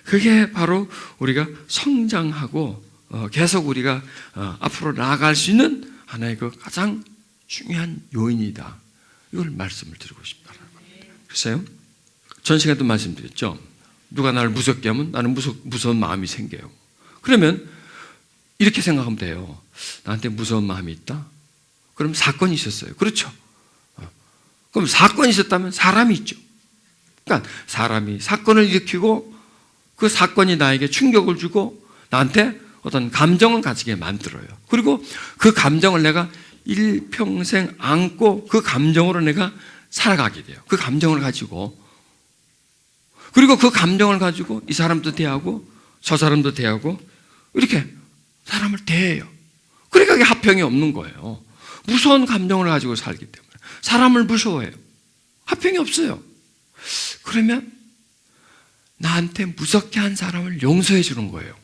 그게 바로 우리가 성장하고 계속 우리가 앞으로 나아갈 수 있는 하나의 그 가장 중요한 요인이다. 이걸 말씀을 드리고 싶다는 겁니다. 글쎄요. 전 시간에도 말씀드렸죠. 누가 나를 무섭게 하면 나는 무서운 마음이 생겨요. 그러면 이렇게 생각하면 돼요. 나한테 무서운 마음이 있다? 그럼 사건이 있었어요. 그렇죠. 그럼 사건이 있었다면 사람이 있죠. 그러니까 사람이 사건을 일으키고 그 사건이 나에게 충격을 주고 나한테 어떤 감정을 가지게 만들어요. 그리고 그 감정을 내가 일평생 안고 그 감정으로 내가 살아가게 돼요. 그 감정을 가지고 그리고 그 감정을 가지고 이 사람도 대하고 저 사람도 대하고 이렇게 사람을 대해요. 그러니까 화평이 없는 거예요. 무서운 감정을 가지고 살기 때문에 사람을 무서워해요. 화평이 없어요. 그러면 나한테 무섭게 한 사람을 용서해 주는 거예요.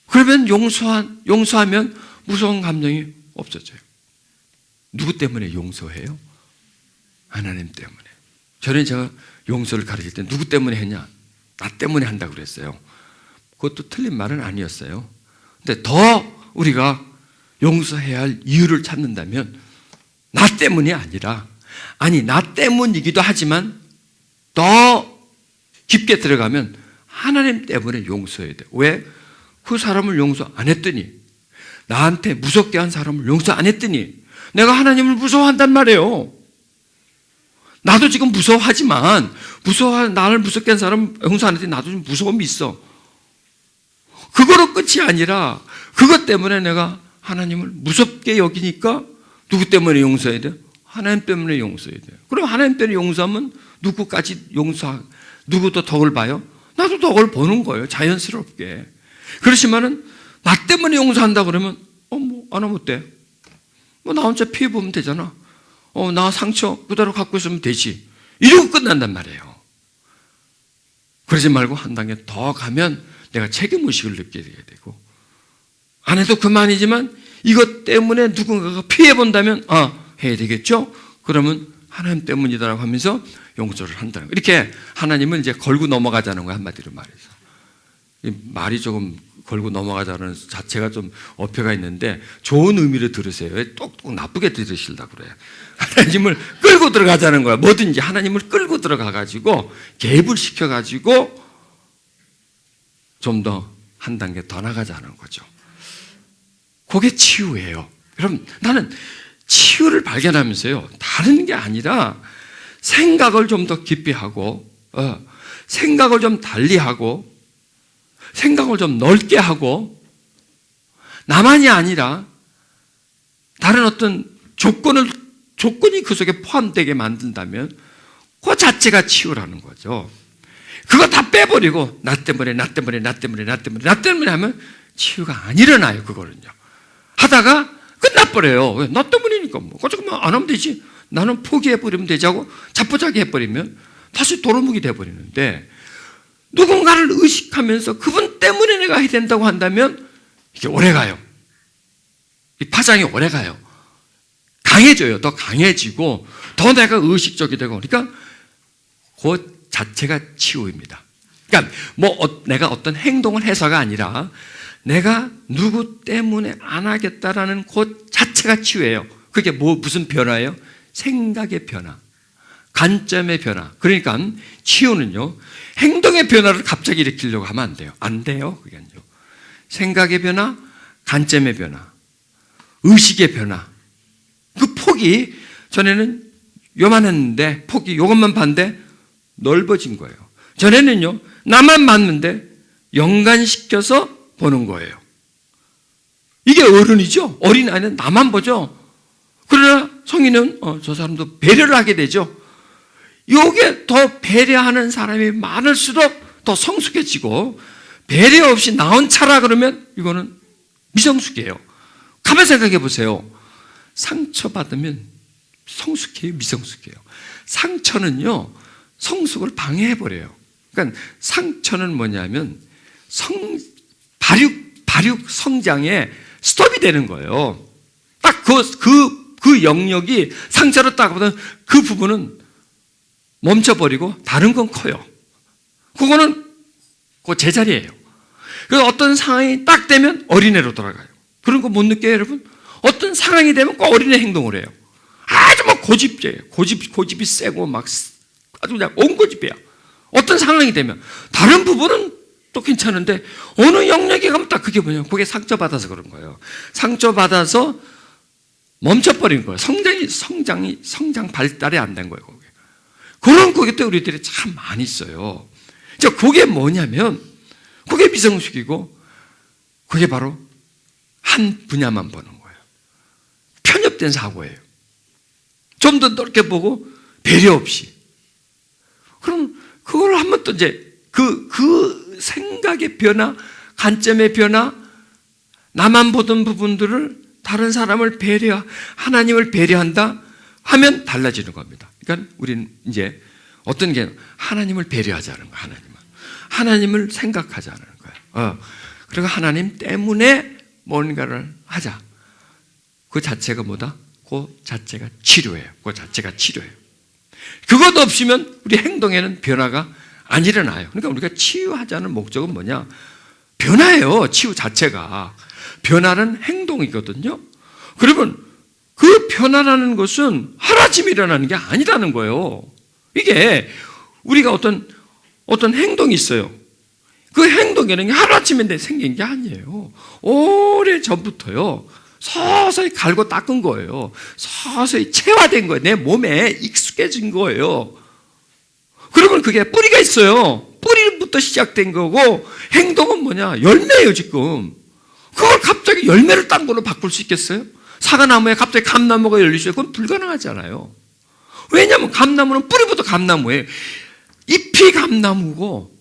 그러면 용서하면 무서운 감정이 없어져요. 누구 때문에 용서해요? 하나님 때문에. 저는 제가 용서를 가르칠 때 누구 때문에 했냐? 나 때문에 한다고 그랬어요. 그것도 틀린 말은 아니었어요. 근데 더 우리가 용서해야 할 이유를 찾는다면 나 때문이 아니라 나 때문이기도 하지만 더 깊게 들어가면 하나님 때문에 용서해야 돼요. 왜? 그 사람을 용서 안 했더니 나한테 무섭게 한 사람을 용서 안 했더니 내가 하나님을 무서워한단 말이에요. 나도 지금 무서워하지만 나를 무섭게 한 사람 용서 안 했더니 나도 좀 무서움이 있어. 그거로 끝이 아니라 그것 때문에 내가 하나님을 무섭게 여기니까 누구 때문에 용서해야 돼요? 하나님 때문에 용서해야 돼요. 그럼 하나님 때문에 용서하면 누구도 덕을 봐요? 나도 덕을 보는 거예요. 자연스럽게. 그렇지만은 나 때문에 용서한다 그러면 안 하면 어때? 나 혼자 피해 보면 되잖아. 나 상처 그대로 갖고 있으면 되지. 이러고 끝난단 말이에요. 그러지 말고 한 단계 더 가면 내가 책임의식을 느끼게 되고 안 해도 그만이지만 이것 때문에 누군가가 피해 본다면 해야 되겠죠? 그러면 하나님 때문이다라고 하면서 용서를 한다는 거예요. 이렇게 하나님은 이제 걸고 넘어가자는 거예요. 한마디로 말해서. 말이 조금 걸고 넘어가자는 자체가 좀 어폐가 있는데 좋은 의미로 들으세요. 왜 똑똑 나쁘게 들으시려고 그래요. 하나님을 끌고 들어가자는 거야. 뭐든지 하나님을 끌고 들어가가지고 개입을 시켜가지고 좀 더 한 단계 더 나가자는 거죠. 그게 치유예요. 여러분 나는 치유를 발견하면서요. 다른 게 아니라 생각을 좀 더 깊이 하고 생각을 좀 달리 하고 생각을 좀 넓게 하고 나만이 아니라 다른 어떤 조건이 그 속에 포함되게 만든다면 그 자체가 치유라는 거죠. 그거 다 빼버리고 나 때문에 하면 치유가 안 일어나요. 그거는요. 하다가 끝나버려요. 왜? 나 때문이니까 조금만 안 하면 되지. 나는 포기해버리면 되지 하고 자포자기 해버리면 다시 도루묵이 돼버리는데 누군가를 의식하면서 그분 때문에 내가 해야 된다고 한다면 이게 오래가요. 이 파장이 오래가요. 강해져요. 더 강해지고 더 내가 의식적이 되고 그러니까 그 자체가 치유입니다. 그러니까 내가 어떤 행동을 해서가 아니라 내가 누구 때문에 안 하겠다라는 것 자체가 치유예요. 그게 무슨 변화예요? 생각의 변화, 관점의 변화. 그러니까 치유는요, 행동의 변화를 갑자기 일으키려고 하면 안 돼요. 안 돼요. 그게 아니죠. 생각의 변화, 관점의 변화, 의식의 변화. 그 폭이 전에는 요만했는데 폭이 이것만 봤는데 넓어진 거예요. 전에는요, 나만 봤는데 연관시켜서 보는 거예요. 이게 어른이죠. 어린아이는 나만 보죠. 그러나 성인은 저 사람도 배려를 하게 되죠. 이게 더 배려하는 사람이 많을수록 더 성숙해지고, 배려 없이 나 혼자라 그러면 이거는 미성숙이에요. 가만 생각해 보세요. 상처받으면 성숙해요, 미성숙해요? 상처는요, 성숙을 방해해버려요. 그러니까 상처는 뭐냐면 발육 성장에 스톱이 되는 거예요. 딱 그 영역이 상처로 딱 보면 그 부분은 멈춰버리고 다른 건 커요. 그거는 그 제자리예요. 그래서 어떤 상황이 딱 되면 어린애로 돌아가요. 그런 거 못 느껴요, 여러분? 어떤 상황이 되면 꼭 어린애 행동을 해요. 아주 고집이에요. 고집이 세고 아주 그냥 온고집이야. 어떤 상황이 되면. 다른 부분은 또 괜찮은데 어느 영역에 가면 딱 그게 뭐냐, 그게 상처받아서 그런 거예요. 상처받아서 멈춰버린 거예요. 성장 발달이 안 된 거예요. 그게. 그런 것도 우리들이 참 많이 있어요. 그게 뭐냐면 그게 미성숙이고, 그게 바로 한 분야만 보는 거예요. 편협된 사고예요. 좀 더 넓게 보고 배려 없이. 그럼 그걸 한번 또 이제 그 생각의 변화, 관점의 변화, 나만 보던 부분들을 다른 사람을 하나님을 배려한다 하면 달라지는 겁니다. 그러니까 우리는 이제 어떤 게 하나님을 배려하자는 거예요. 하나님을 생각하자는 거예요. 그리고 하나님 때문에 뭔가를 하자. 그 자체가 뭐다? 그 자체가 치료예요. 그 자체가 치료예요. 그것 없이면 우리 행동에는 변화가 안 일어나요. 그러니까 우리가 치유하자는 목적은 뭐냐? 변화예요. 치유 자체가. 변화는 행동이거든요. 그러면 그 변화라는 것은 하루아침에 일어나는 게 아니라는 거예요. 이게 우리가 어떤 행동이 있어요. 그 행동에는 하루아침에 생긴 게 아니에요. 오래 전부터요. 서서히 갈고 닦은 거예요. 서서히 체화된 거예요. 내 몸에 익숙해진 거예요. 그러면 그게 뿌리가 있어요. 뿌리부터 시작된 거고, 행동은 뭐냐? 열매예요, 지금. 그걸 갑자기 열매를 딴 걸로 바꿀 수 있겠어요? 사과나무에 갑자기 감나무가 열리셔요. 그건 불가능하잖아요. 왜냐하면 감나무는 뿌리부터 감나무예요. 잎이 감나무고,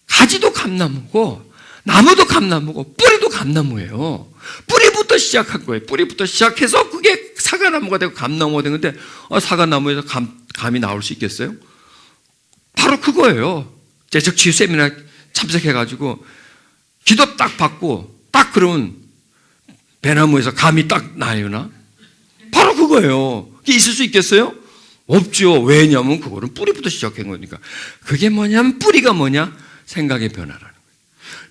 가지도 감나무고, 나무도 감나무고, 뿌리도 감나무예요. 뿌리부터 시작한 거예요. 뿌리부터 시작해서 그게 사과나무가 되고 감나무가 된 건데, 사과나무에서 감이 나올 수 있겠어요? 바로 그거예요. 재적치유 세미나 참석해가지고 기도 딱 받고 딱 그러면 배나무에서 감이 딱 나요나? 바로 그거예요. 그게 있을 수 있겠어요? 없죠. 왜냐하면 그거는 뿌리부터 시작한 거니까. 그게 뭐냐면 뿌리가 뭐냐? 생각의 변화라는 거예요.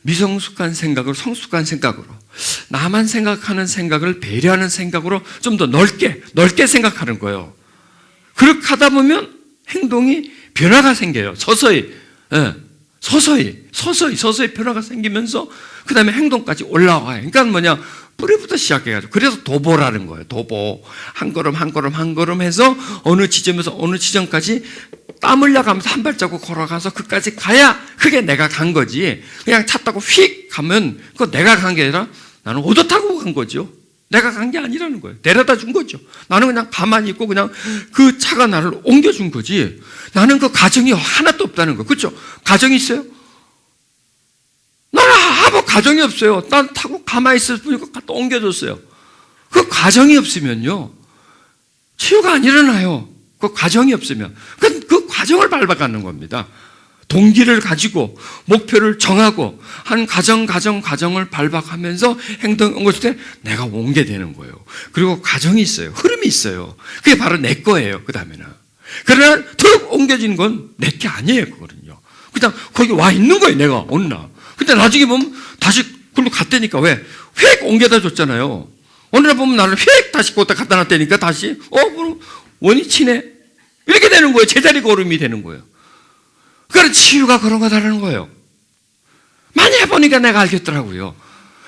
미성숙한 생각을 성숙한 생각으로, 나만 생각하는 생각을 배려하는 생각으로 좀 더 넓게 생각하는 거예요. 그렇게 하다 보면 행동이 변화가 생겨요. 서서히 변화가 생기면서 그 다음에 행동까지 올라와요. 그러니까 뭐냐, 뿌리부터 시작해가지고. 그래서 도보라는 거예요. 도보. 한 걸음 한 걸음 한 걸음 해서 어느 지점에서 어느 지점까지 땀 흘려가면서 한 발자국 걸어가서 그까지 가야 그게 내가 간 거지. 그냥 차 타고 휙 가면 그거 내가 간 게 아니라 나는 오토 타고 간 거죠. 내가 간 게 아니라는 거예요. 데려다 준 거죠. 나는 그냥 가만히 있고 그냥 그 차가 나를 옮겨준 거지. 나는 그 가정이 하나도 없다는 거예요. 그렇죠? 가정이 있어요? 나는 아무 가정이 없어요. 난 타고 가만히 있을 뿐이고 갖다 옮겨줬어요. 그 가정이 없으면요, 치유가 안 일어나요. 그 가정이 없으면. 그 과정을 밟아가는 겁니다. 동기를 가지고 목표를 정하고 한 가정을 밟아가면서 행동한 것을 때 내가 옮게 되는 거예요. 그리고 과정이 있어요. 흐름이 있어요. 그게 바로 내 거예요. 그 다음에는. 그러나 더 옮겨진 건 내게 아니에요. 그거는요. 그냥 거기 와 있는 거예요. 내가 어느 날. 근데 나중에 보면 다시 글로 갔다니까. 왜? 휙 옮겨다 줬잖아요. 어느 날 보면 나를 휙 다시 거기다 갖다 놨다니까 다시 그럼 원위치네. 이렇게 되는 거예요. 제자리 걸음이 되는 거예요. 그런 치유가 그런 거다라는 거예요. 많이 해보니까 내가 알겠더라고요.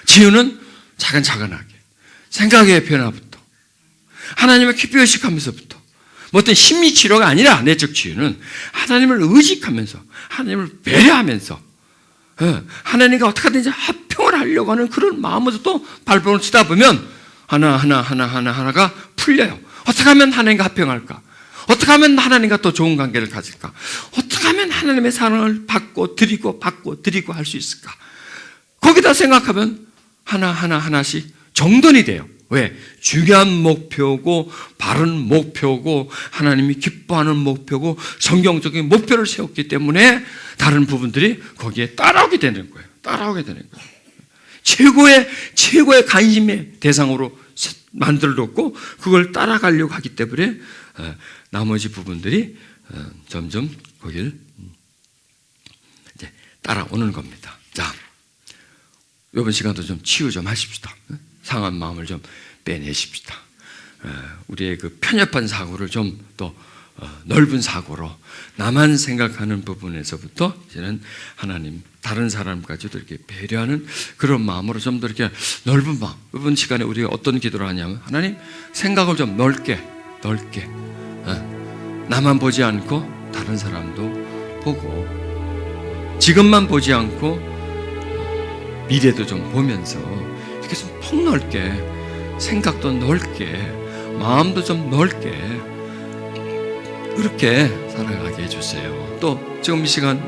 치유는 차근차근하게 생각의 변화부터 하나님을 깊이 의식하면서부터 뭐 어떤 심리치료가 아니라 내적 치유는 하나님을 의식하면서 하나님을 배려하면서 하나님과 어떻게 하든지 합평을 하려고 하는 그런 마음으로 또 발버둥을 치다 보면 하나가 풀려요. 어떻게 하면 하나님과 합평할까? 어떻게 하면 하나님과 또 좋은 관계를 가질까? 어떻게 하면 하나님의 사랑을 받고 드리고 할 수 있을까? 거기다 생각하면 하나씩 정돈이 돼요. 왜? 중요한 목표고 바른 목표고 하나님이 기뻐하는 목표고 성경적인 목표를 세웠기 때문에 다른 부분들이 거기에 따라오게 되는 거예요. 최고의 관심의 대상으로 만들어놓고 그걸 따라가려고 하기 때문에 나머지 부분들이 점점 거길 이제 따라오는 겁니다. 자, 이번 시간도 좀 치유 좀 하십시다. 상한 마음을 좀 빼내십시다. 우리의 그 편협한 사고를 좀 더 넓은 사고로 나만 생각하는 부분에서부터 이제는 하나님, 다른 사람까지도 이렇게 배려하는 그런 마음으로 좀 더 이렇게 넓은 마음. 이번 시간에 우리가 어떤 기도를 하냐면 하나님 생각을 좀 넓게 나만 보지 않고 다른 사람도 보고 지금만 보지 않고 미래도 좀 보면서 이렇게 좀 폭넓게 생각도 넓게 마음도 좀 넓게 그렇게 살아가게 해주세요. 또 지금 이 시간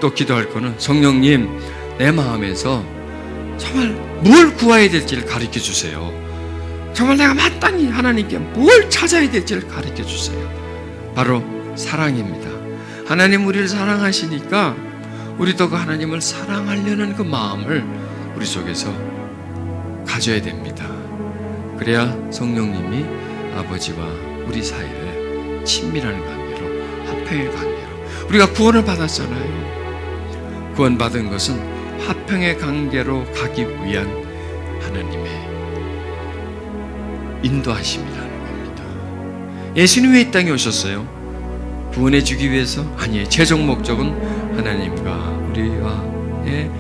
또 기도할 거는 성령님 내 마음에서 정말 뭘 구해야 될지를 가르쳐 주세요. 정말 내가 마땅히 하나님께 뭘 찾아야 될지를 가르쳐 주세요. 바로 사랑입니다. 하나님 우리를 사랑하시니까 우리도 그 하나님을 사랑하려는 그 마음을 우리 속에서 가져야 됩니다. 그래야 성령님이 아버지와 우리 사이를 친밀한 관계로, 화평의 관계로. 우리가 구원을 받았잖아요. 구원받은 것은 화평의 관계로 가기 위한 하나님의 인도하심이라는 겁니다. 예수님이 왜 이 땅에 오셨어요? 구원해 주기 위해서? 아니에요. 최종 목적은 하나님과 우리와의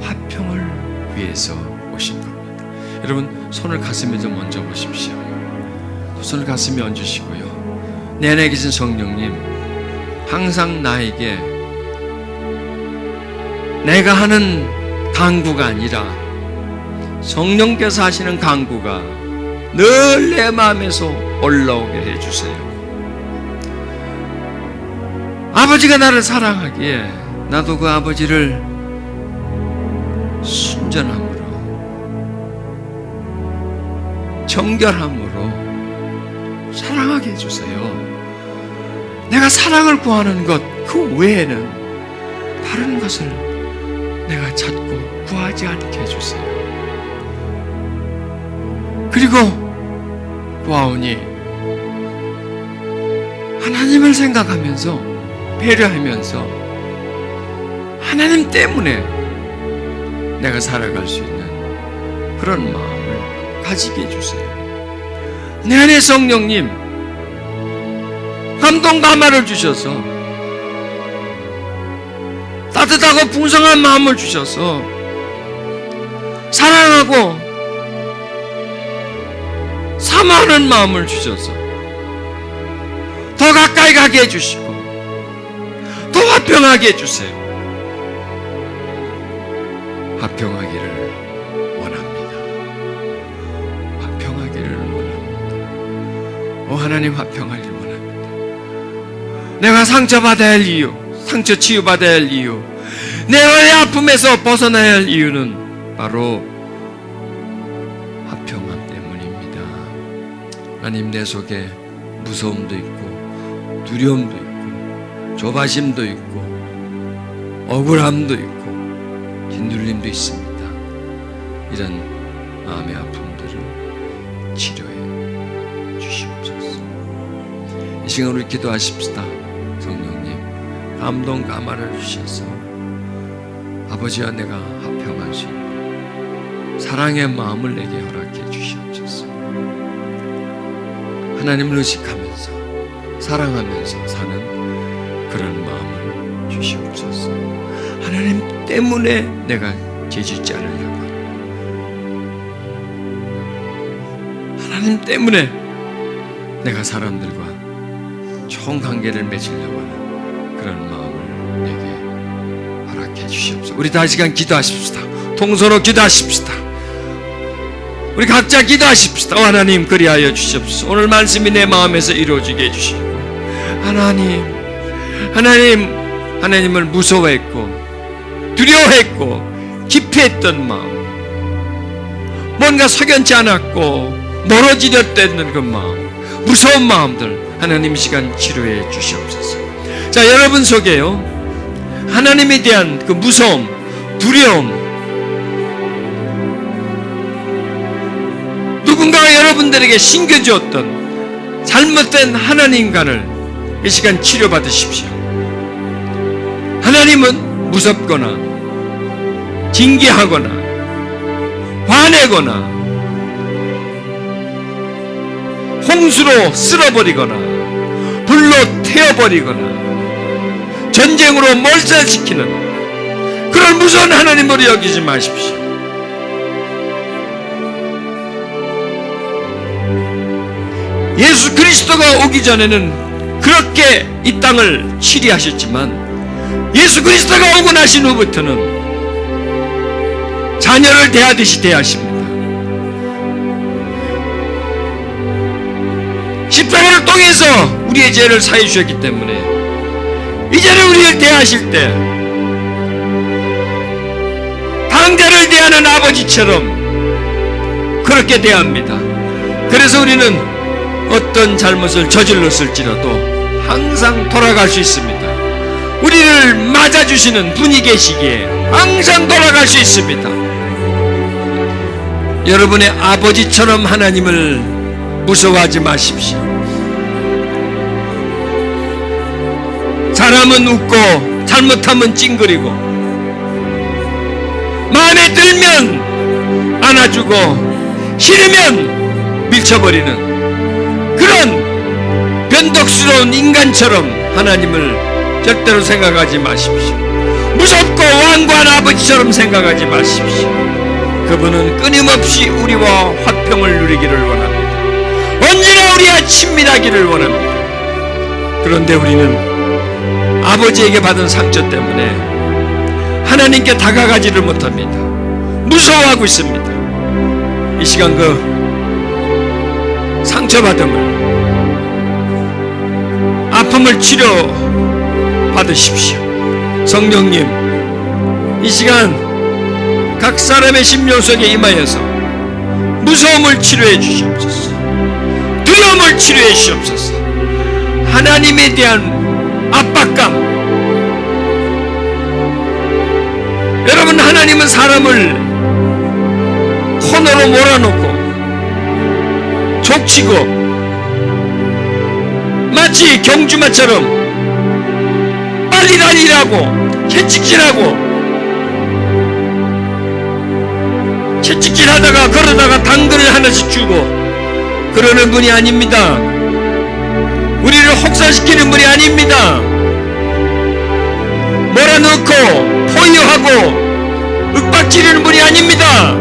화평을 위해서 오신 겁니다. 여러분 손을 가슴에 좀 얹어 보십시오. 손을 가슴에 얹으시고요. 내 안에 계신 성령님, 항상 나에게 내가 하는 간구가 아니라 성령께서 하시는 간구가 늘 내 마음에서 올라오게 해주세요. 아버지가 나를 사랑하기에 나도 그 아버지를 순전함으로 정결함으로 사랑하게 해주세요. 내가 사랑을 구하는 것 그 외에는 다른 것을 내가 찾고 구하지 않게 해주세요. 그리고 구하오니 하나님을 생각하면서 배려하면서 하나님 때문에 내가 살아갈 수 있는 그런 마음을 가지게 해주세요. 내 안에 성령님 감동 감화를 주셔서 따뜻하고 풍성한 마음을 주셔서 사랑하고 사모하는 마음을 주셔서 더 가까이 가게 해주시고 더 화평하게 해주세요. 화평하기를 원합니다. 화평하기를 원합니다. 오 하나님 화평하기를 원합니다. 내가 상처받아야 할 이유, 상처 치유받아야 할 이유, 내 아픔에서 벗어나야 할 이유는 바로 화평함 때문입니다. 하나님 내 속에 무서움도 있고 두려움도 있고 조바심도 있고 억울함도 있고 짓눌림도 있습니다. 이런 마음의 아픔들을 치료해 주시옵소서. 이 시간 우리 기도하십시다. 성령님 감동 감화를 주셔서 아버지와 내가 합평할 수 있는 사랑의 마음을 내게 허락해 주시옵소서. 하나님을 의식하면서 사랑하면서 사는 그런 마음을 주시옵소서. 하나님 때문에 내가 죄짓지 않으려고 하는, 하나님 때문에 내가 사람들과 좋은 관계를 맺으려고 하는 그런 마음을 내게 허락해 주시옵소서. 우리 다시 시간 기도하십시다. 통서로 기도하십시다. 우리 각자 기도하십시다. 하나님 그리하여 주시옵소서. 오늘 말씀이 내 마음에서 이루어지게 해주시고, 하나님을 무서워했고 두려워했고 기피했던 마음, 뭔가 석연치 않았고 멀어지렸던 그 마음, 무서운 마음들 하나님 시간 치료해 주시옵소서. 자, 여러분 속에요 하나님에 대한 그 무서움, 두려움, 누군가가 여러분들에게 심겨주었던 잘못된 하나님관을 이 시간 치료받으십시오. 하나님은 무섭거나 징계하거나 화내거나 홍수로 쓸어버리거나 불로 태워버리거나 전쟁으로 몰살시키는 그런 무서운 하나님으로 여기지 마십시오. 예수 그리스도가 오기 전에는 그렇게 이 땅을 치리하셨지만 예수 그리스도가 오고 나신 후부터는 자녀를 대하듯이 대하십니다. 십자가를 통해서 우리의 죄를 사해 주셨기 때문에 이제는 우리를 대하실 때 당자를 대하는 아버지처럼 그렇게 대합니다. 그래서 우리는 어떤 잘못을 저질렀을지라도 항상 돌아갈 수 있습니다. 우리를 맞아주시는 분이 계시기에 항상 돌아갈 수 있습니다. 여러분의 아버지처럼 하나님을 무서워하지 마십시오. 잘하면 웃고 잘못하면 찡그리고 마음에 들면 안아주고 싫으면 밀쳐버리는 그런 변덕스러운 인간처럼 하나님을 절대로 생각하지 마십시오. 무섭고 완고한 아버지처럼 생각하지 마십시오. 그분은 끊임없이 우리와 화평을 누리기를 원합니다. 언제나 우리와 친밀하기를 원합니다. 그런데 우리는 아버지에게 받은 상처 때문에 하나님께 다가가지를 못합니다. 무서워하고 있습니다. 이 시간 그 상처받음을, 아픔을 치료받으십시오. 성령님, 이 시간 각 사람의 심령 속에 임하여서 무서움을 치료해 주시옵소서. 두려움을 치료해 주시옵소서. 하나님에 대한 압박감, 여러분, 하나님은 사람을 코너로 몰아놓고 족치고 마치 경주마처럼 빨리 다니라고 채찍질하다가 걸어다가 당근을 하나씩 주고 그러는 분이 아닙니다. 우리를 혹사시키는 분이 아닙니다. 몰아넣고 포위하고 윽박지르는 분이 아닙니다.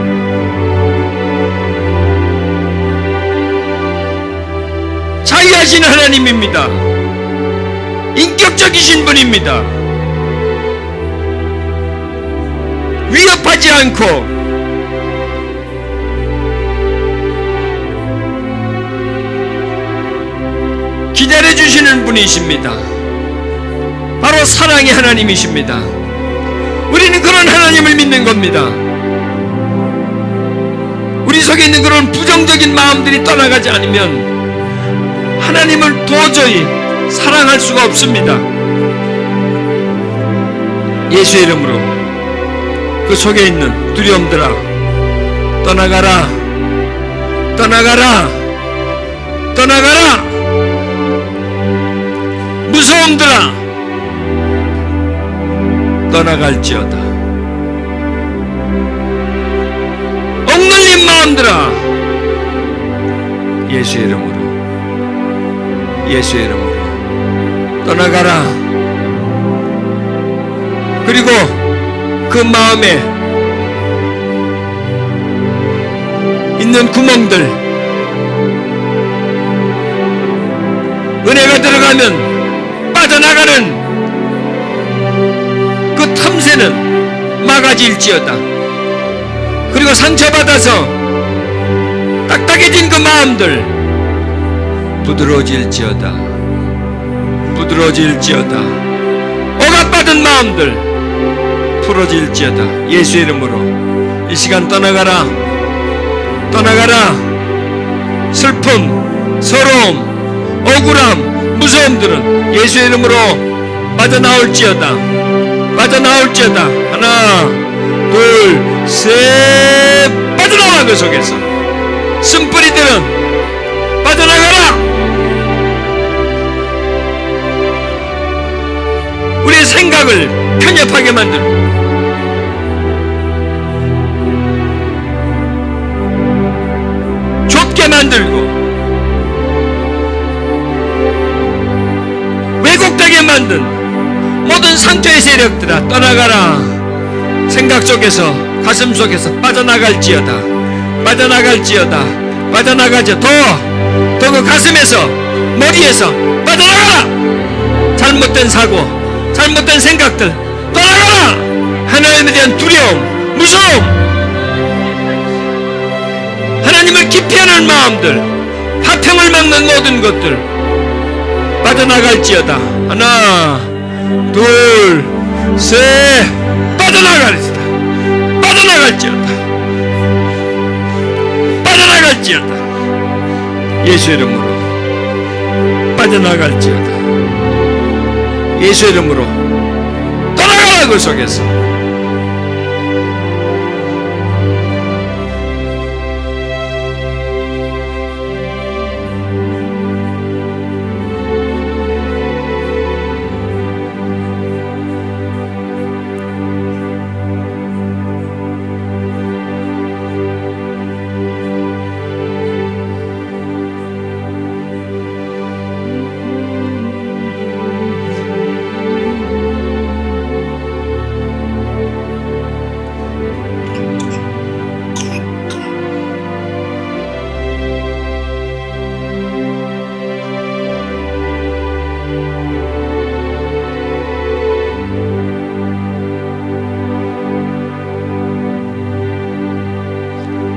자유하신 하나님입니다. 인격적이신 분입니다. 위협하지 않고 기다려주시는 분이십니다. 바로 사랑의 하나님이십니다. 우리는 그런 하나님을 믿는 겁니다. 우리 속에 있는 그런 부정적인 마음들이 떠나가지 않으면 하나님을 도저히 사랑할 수가 없습니다. 예수의 이름으로 그 속에 있는 두려움들아 떠나가라, 떠나가라, 떠나가라. 마음들아 떠나갈지어다. 억눌린 마음들아 예수의 이름으로 예수의 이름으로 떠나가라. 그리고 그 마음에 있는 구멍들, 은혜가 들어가면 빠져나가는 그 틈새는 막아질지어다. 그리고 상처받아서 딱딱해진 그 마음들 부드러워질지어다. 부드러워질지어다. 억압받은 마음들 풀어질지어다. 예수의 이름으로 이 시간 떠나가라. 떠나가라. 슬픔, 서러움, 억울함, 무서움들은 예수의 이름으로 빠져나올지어다. 빠져나올지어다. 하나, 둘, 셋. 빠져나와. 그 속에서 쓴뿌리들은 빠져나가라. 우리의 생각을 편협하게 만들고 좁게 만들고 왜곡되게 만든 모든 상처의 세력들아 떠나가라. 생각 속에서 가슴 속에서 빠져나갈지어다. 빠져나갈지어다. 빠져나가죠. 더 그 가슴에서 머리에서 빠져나가라. 잘못된 사고, 잘못된 생각들 떠나가라. 하나님에 대한 두려움, 무서움, 하나님을 기피하는 마음들, 화평을 막는 모든 것들 빠져나갈지어다. 하나, 둘, 셋. 빠져나갈지어다. 빠져나갈지어다. 빠져나갈지어다. 예수 이름으로 빠져나갈지어다. 예수 이름으로 떠나가라. 그 속에서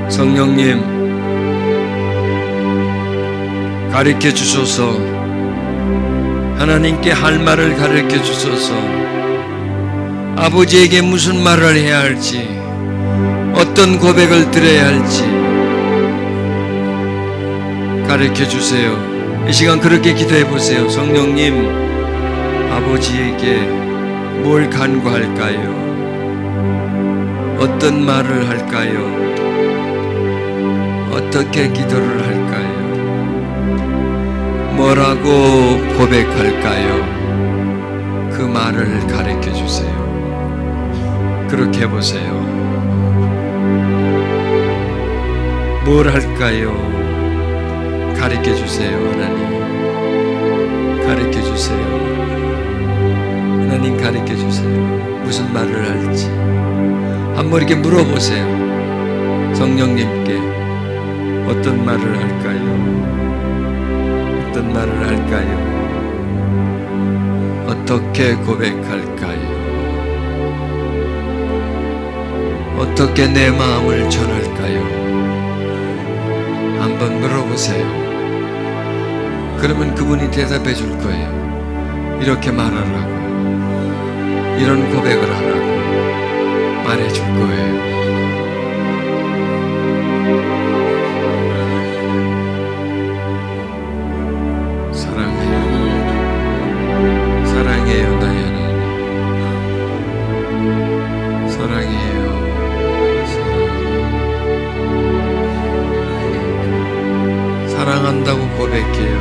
성령님 가르쳐 주소서. 하나님께 할 말을 가르쳐 주소서. 아버지에게 무슨 말을 해야 할지, 어떤 고백을 드려야 할지 가르쳐 주세요. 이 시간 그렇게 기도해 보세요. 성령님, 아버지에게 뭘 간구할까요? 어떤 말을 할까요? 어떻게 기도를 할까요? 뭐라고 고백할까요? 그 말을 가르쳐 주세요. 그렇게 해보세요. 뭘 할까요? 가르쳐 주세요. 하나님 가르쳐 주세요. 하나님 가르쳐 주세요. 무슨 말을 할지 한번 이렇게 물어보세요. 성령님께 어떤 말을 할까요? 어떤 말을 할까요? 어떻게 고백할까요? 어떻게 내 마음을 전할까요? 한번 물어보세요. 그러면 그분이 대답해 줄 거예요. 이렇게 말하라고, 이런 고백을 하라고 말해 줄 거예요. 사랑해요, 나의 하나님. 사랑해요. 사랑한다고 고백해요.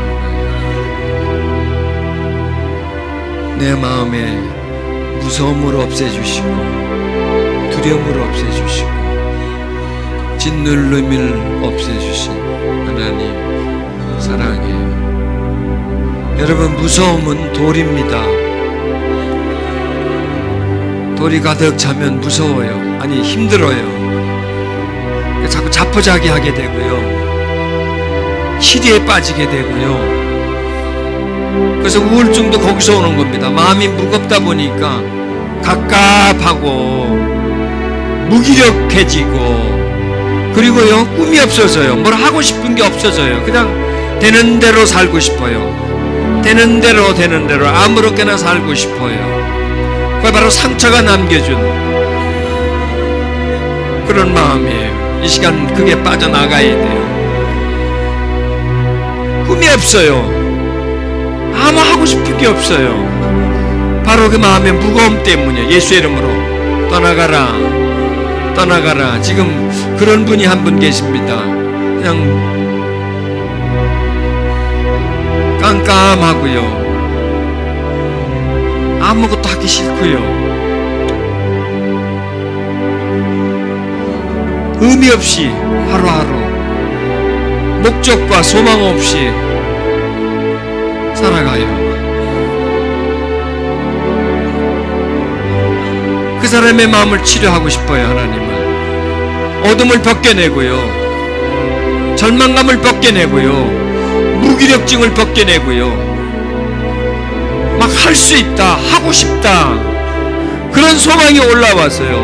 내 마음에 무서움을 없애주시고 두려움을 없애주시고 짓눌림을 없애주신 하나님 사랑해요. 여러분, 무서움은 돌입니다. 돌이 가득 차면 무서워요. 아니, 힘들어요. 자꾸 자포자기하게 되고요, 시리에 빠지게 되고요. 그래서 우울증도 거기서 오는 겁니다. 마음이 무겁다 보니까 갑갑하고 무기력해지고, 그리고요, 꿈이 없어져요. 뭘 하고 싶은 게 없어져요. 그냥 되는 대로 살고 싶어요. 되는 대로 아무렇게나 살고 싶어요. 그게 바로 상처가 남겨준 그런 마음이에요. 이 시간 그게 빠져나가야 돼요. 꿈이 없어요. 아무 하고 싶은 게 없어요. 바로 그 마음의 무거움 때문이에요. 예수의 이름으로 떠나가라, 떠나가라. 지금 그런 분이 한 분 계십니다. 그냥 깜깜하고요, 아무것도 하기 싫고요, 의미 없이 하루하루 목적과 소망 없이 살아가요. 그 사람의 마음을 치료하고 싶어요. 하나님은 어둠을 벗겨내고요, 절망감을 벗겨내고요, 무기력증을 벗겨내고요, 막 할 수 있다, 하고 싶다, 그런 소망이 올라와서요,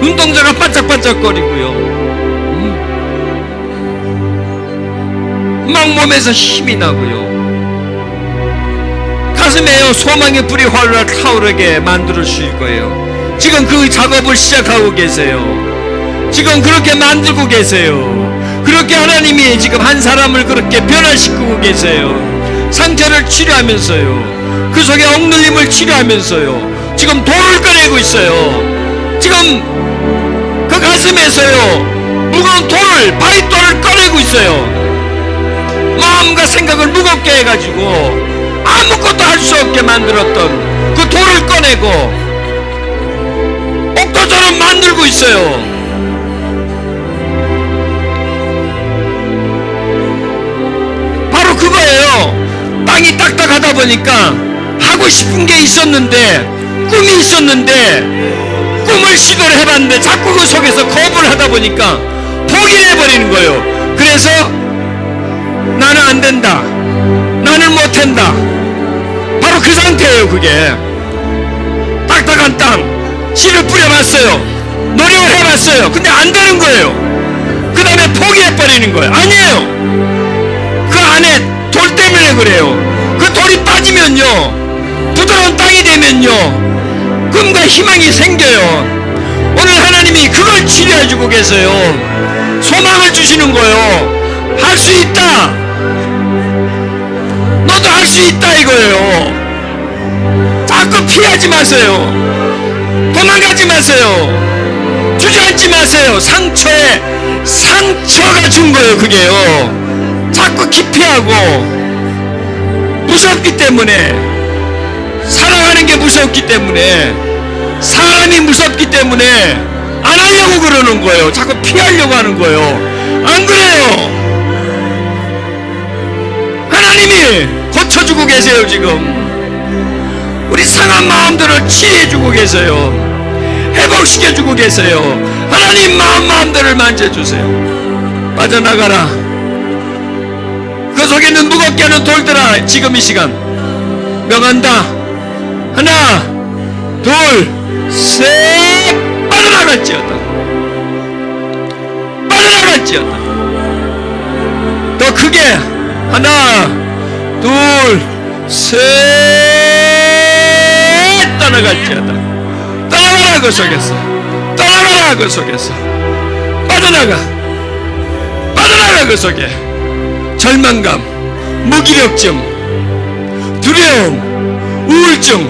눈동자가 반짝반짝거리고요, 막 몸에서 힘이 나고요, 가슴에요 소망의 불이 활활 타오르게 만들어 주실 거예요. 지금 그 작업을 시작하고 계세요. 지금 그렇게 만들고 계세요. 그렇게 하나님이 지금 한 사람을 그렇게 변화시키고 계세요. 상처를 치료하면서요, 그 속에 억눌림을 치료하면서요, 지금 돌을 꺼내고 있어요. 지금 그 가슴에서요, 무거운 돌을, 바위돌을 꺼내고 있어요. 마음과 생각을 무겁게 해가지고 아무것도 할 수 없게 만들었던 그 돌을 꺼내고 옥토처럼 만들고 있어요. 바로 그거예요. 땅이 딱딱하다 보니까 하고 싶은 게 있었는데, 꿈이 있었는데, 꿈을 시도를 해봤는데 자꾸 그 속에서 거부를 하다 보니까 포기를 해버리는 거예요. 그래서 나는 안 된다, 나는 못한다, 바로 그 상태예요. 그게 딱딱한 땅, 씨를 뿌려봤어요, 노력을 해봤어요. 근데 안 되는 거예요. 그 다음에 포기해버리는 거예요. 아니에요. 그 안에 돌 때문에 그래요. 그 돌이 빠지면요, 부드러운 땅이 되면요, 꿈과 희망이 생겨요. 오늘 하나님이 그걸 치료해주고 계세요. 소망을 주시는 거예요. 할 수 있다, 너도 할 수 있다, 이거예요. 자꾸 피하지 마세요. 도망가지 마세요. 주저앉지 마세요. 상처에 상처가 준 거예요. 그게요. 자꾸 기피하고, 무섭기 때문에, 사랑하는 게 무섭기 때문에, 사람이 무섭기 때문에 안 하려고 그러는 거예요. 자꾸 피하려고 하는 거예요. 안 그래요. 하나님이 고쳐주고 계세요. 지금 우리 상한 마음들을 치유해주고 계세요. 회복시켜주고 계세요. 하나님 마음들을 만져주세요. 빠져나가라. 그 속에 있는 무겁게 하는 돌들아, 지금 이 시간 명한다. 하나, 둘, 셋. 빠져나갈지어다. 빠져나갈지어다. 더 크게. 하나, 둘, 셋. 떠나갈지어다. 떠나가라. 그 속에서 떠나가라. 그 속에서 빠져나가. 빠져나가. 그 속에 절망감, 무기력증, 두려움, 우울증,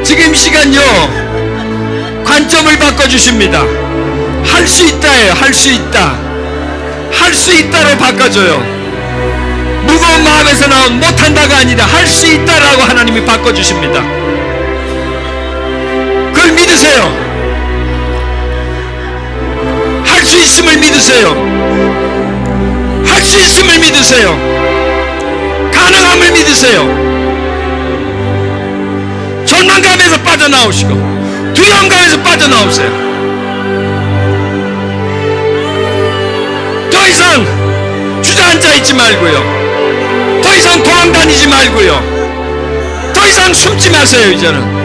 지금 시간요, 관점을 바꿔주십니다. 할 수 있다예요. 할 수 있다. 할 수 있다로 바꿔줘요. 두려운 마음에서 나온 못한다가 아니라 할 수 있다라고 하나님이 바꿔주십니다. 그걸 믿으세요. 할 수 있음을 믿으세요. 할 수 있음을 믿으세요. 가능함을 믿으세요. 절망감에서 빠져나오시고 두려움감에서 빠져나오세요. 더 이상 주저앉아 있지 말고요. 더 이상 도망다니지 말고요. 더 이상 숨지 마세요. 이제는